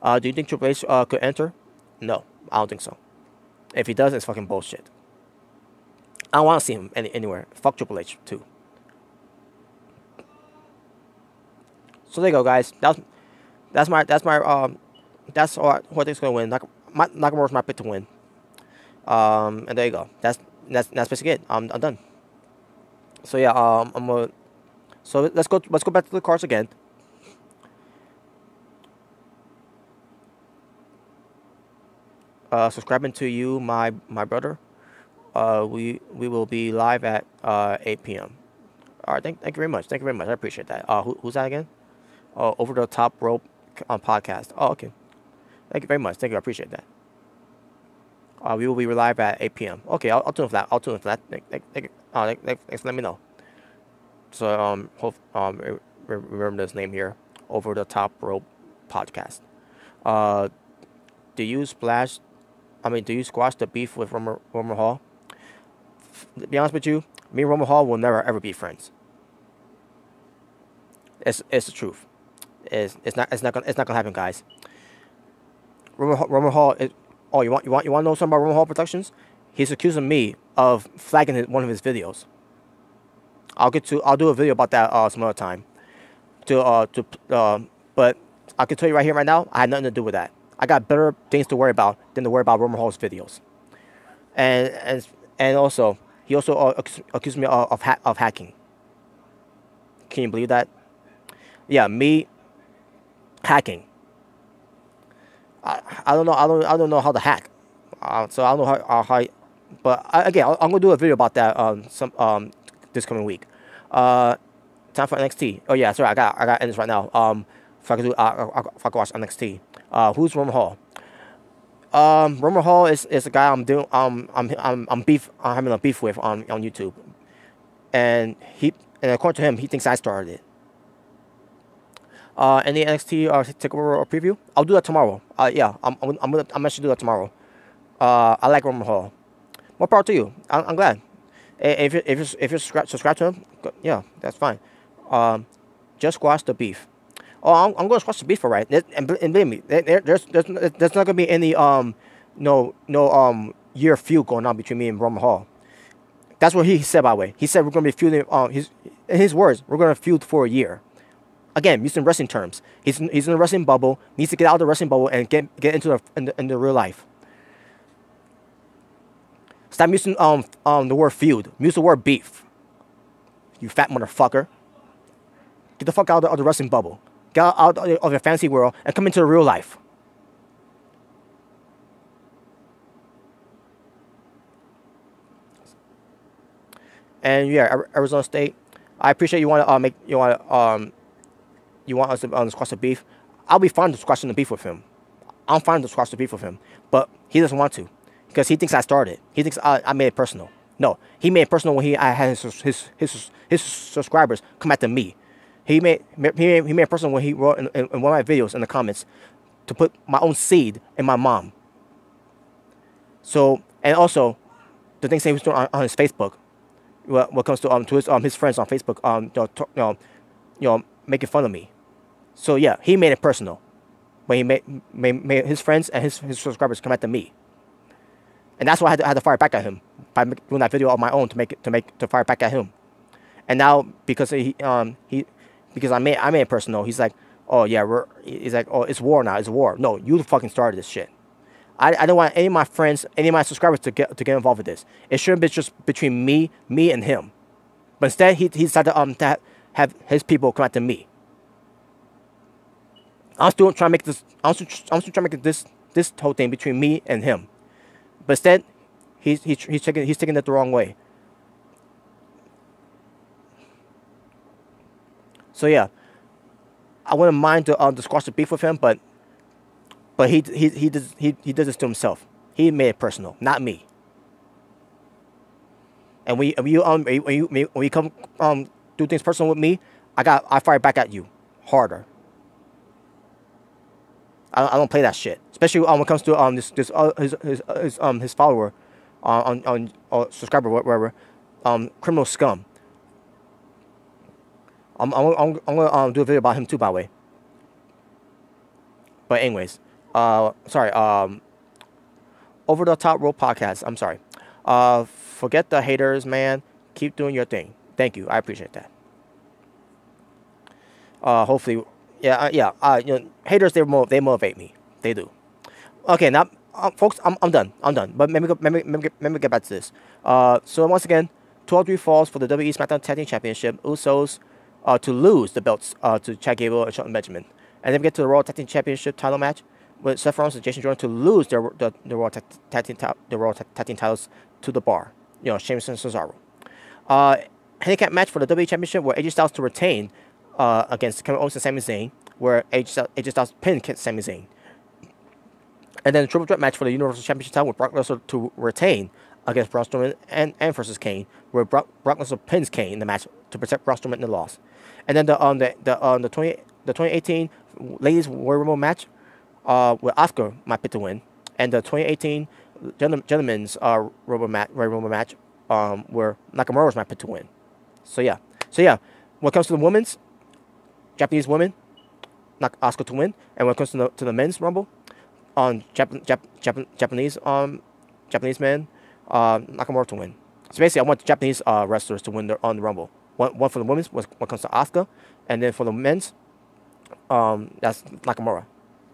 Do you think Triple H could enter? No, I don't think so. If he does, it's fucking bullshit. I don't want to see him anywhere. Fuck Triple H too. So there you go, guys. That's who I think's gonna win. Nakamura's my pick to win. And there you go. That's basically it. I'm done. So yeah, So let's go back to the cards again. Subscribing to you, my brother. We will be live at 8 p.m. All right, thank you very much. Thank you very much. I appreciate that. Who's that again? Oh, Over the Top Rope podcast. Oh, okay. Thank you very much. Thank you. I appreciate that. We will be live at 8 p.m. Okay, I'll tune in for that. Thank you. Thanks for letting me know. So remember this name here. Over the Top Rope podcast. Do you squash the beef with Roman Hall? To be honest with you, me and Roman Hall will never ever be friends. It's the truth. It's not gonna happen, guys. Roman Hall is. Oh, you want to know something about Roman Hall Productions? He's accusing me of flagging one of his videos. I'll do a video about that some other time. But I can tell you right here, right now, I had nothing to do with that. I got better things to worry about than to worry about Roman Hall's videos. And also, he also accused me of hacking. Can you believe that? Yeah, me hacking. I don't know how to hack. So I don't know how but again, I'm gonna do a video about that this coming week. Time for NXT. Oh yeah, sorry, I got end this right now. If I could watch NXT. Who's Roman Hall? Roman Hall is a guy I'm having a beef with on YouTube, and according to him, he thinks I started it. Any NXT takeover or preview? I'll do that tomorrow. Yeah, I'm actually do that tomorrow. I like Roman Hall. More power to you. I'm glad. If you subscribe to him, yeah, that's fine. Just squash the beef. Oh, I'm going to squash the beef, all right. And believe me, there's not going to be any year feud going on between me and Roman Hall. That's what he said, by the way. He said we're going to be feuding. In his words, we're going to feud for a year. Again, using wrestling terms. He's in the wrestling bubble. Needs to get out of the wrestling bubble and get into the real life. Stop using the word feud. Use the word beef. You fat motherfucker. Get the fuck out of the wrestling bubble. Get out of your fantasy world and come into the real life. And yeah, Arizona State. I appreciate you want to you want us to squash the beef. I'll be fine to squashing the beef with him. I'm fine to squash the beef with him, but he doesn't want to because he thinks I started. He thinks I made it personal. No, he made it personal when I had his subscribers come after me. He made it personal when he wrote in one of my videos in the comments to put my own seed in my mom. So, and also the things he was doing on his Facebook. What comes to his friends on Facebook, making fun of me. So yeah, he made it personal when he made his friends and his subscribers come after me, and that's why I had to fire back at him by doing that video of my own to fire back at him. And now because because I made it personal, he's like, oh yeah, he's like, oh, it's war now, it's war. No, you fucking started this shit. I don't want any of my friends, any of my subscribers to get involved with this. It shouldn't be just between me and him. But instead, he decided to have his people come after me. I'm still trying to make this. I'm still trying to make this whole thing between me and him. But instead, he's taking it the wrong way. So yeah, I wouldn't mind to squash the beef with him, but he does this to himself. He made it personal, not me. And when you come do things personal with me, I fire back at you harder. I don't play that shit, especially when it comes to his follower, on subscriber, whatever, criminal scum. I'm gonna do a video about him too, by the way. But anyways. Sorry, Over the Top Rope Podcast. I'm sorry. Forget the haters, man. Keep doing your thing. Thank you. I appreciate that. Hopefully, haters, they motivate me. They do. Okay, now, folks, I'm done. But let me get back to this. So once again, 12-3 falls for the WWE SmackDown Tag Team Championship. Usos to lose the belts to Chad Gable and Shelton Benjamin. And then we get to the Royal Tag Team Championship title match with Seth Rollins and Jason Jordan to lose the Royal Tag Team titles to the Bar. Sheamus and Cesaro. Handicap match for the WWE Championship where AJ Styles to retain against Kevin Owens and Sami Zayn, where AJ Styles pinned Sami Zayn. And then a triple threat match for the Universal Championship title with Brock Lesnar to retain against Braun Strowman and versus Kane, where Brock Lesnar pins Kane in the match to protect Braun Strowman in the loss. And then the 2018 Ladies Royal Rumble match with Asuka might pick to win, and the 2018 Gentlemen's Royal Rumble match where Nakamura's might pick to win. So yeah, when it comes to the women's, Japanese women, Asuka to win, and when it comes to the men's Rumble, Japanese men, Nakamura to win. So basically, I want the Japanese wrestlers to win on the Rumble. One for the women's when it comes to Asuka, and then for the men's, that's Nakamura.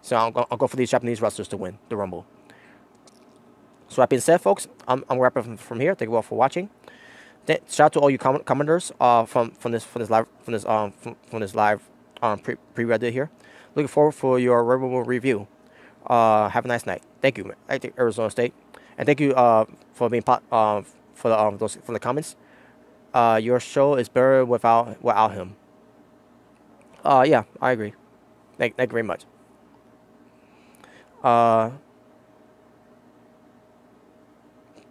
So I'll go for these Japanese wrestlers to win the Rumble. So that being said, folks, I'm wrapping up from here. Thank you all for watching. Shout out to all you commenters from this live pre-read here. Looking forward for your Rumble review. Have a nice night. Thank you, Arizona State, and thank you for being for the comments. Your show is better without him. Yeah, I agree. Thank you very much.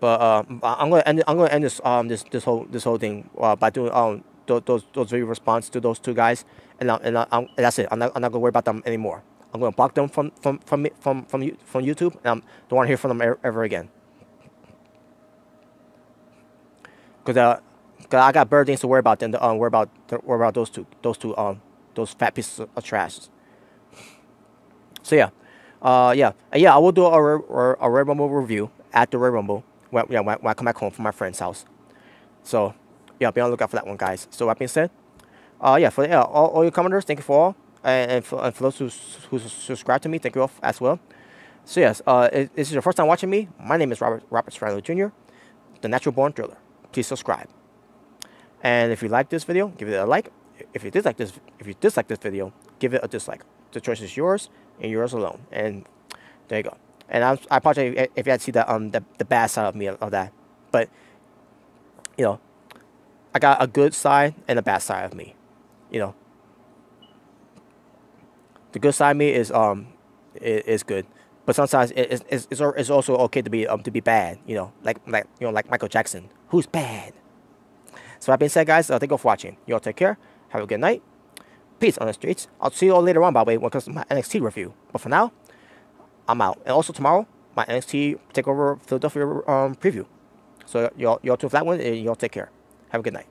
But I'm gonna end this whole thing by doing those video response to those two guys, and that's it. I'm not gonna worry about them anymore. I'm gonna block them from YouTube, and don't want to hear from them ever again. Because I got better things to worry about than worry about those those fat pieces of trash. So yeah, I will do a Royal Rumble review at the Royal Rumble when I come back home from my friend's house. So, yeah, be on the lookout for that one, guys. So, that being said, yeah, for all your commenters, thank you for all. And for those who subscribe to me, thank you all as well. So, yes, if this is your first time watching me, my name is Robert Serrano Jr., the Natural Born Driller. Please subscribe. And if you like this video, give it a like. If you dislike this video, give it a dislike. The choice is yours and yours alone. And there you go. And I apologize if you had to see the bad side of me of that. But you know, I got a good side and a bad side of me. You know, the good side of me is good, but sometimes it's also okay to be bad. You know, like Michael Jackson, who's bad. So that being said, guys, thank you for watching. You all take care. Have a good night. Peace on the streets. I'll see you all later on, by the way, when it comes to my NXT review. But for now, I'm out. And also tomorrow, my NXT TakeOver Philadelphia preview. So y'all tune for that one, and y'all take care. Have a good night.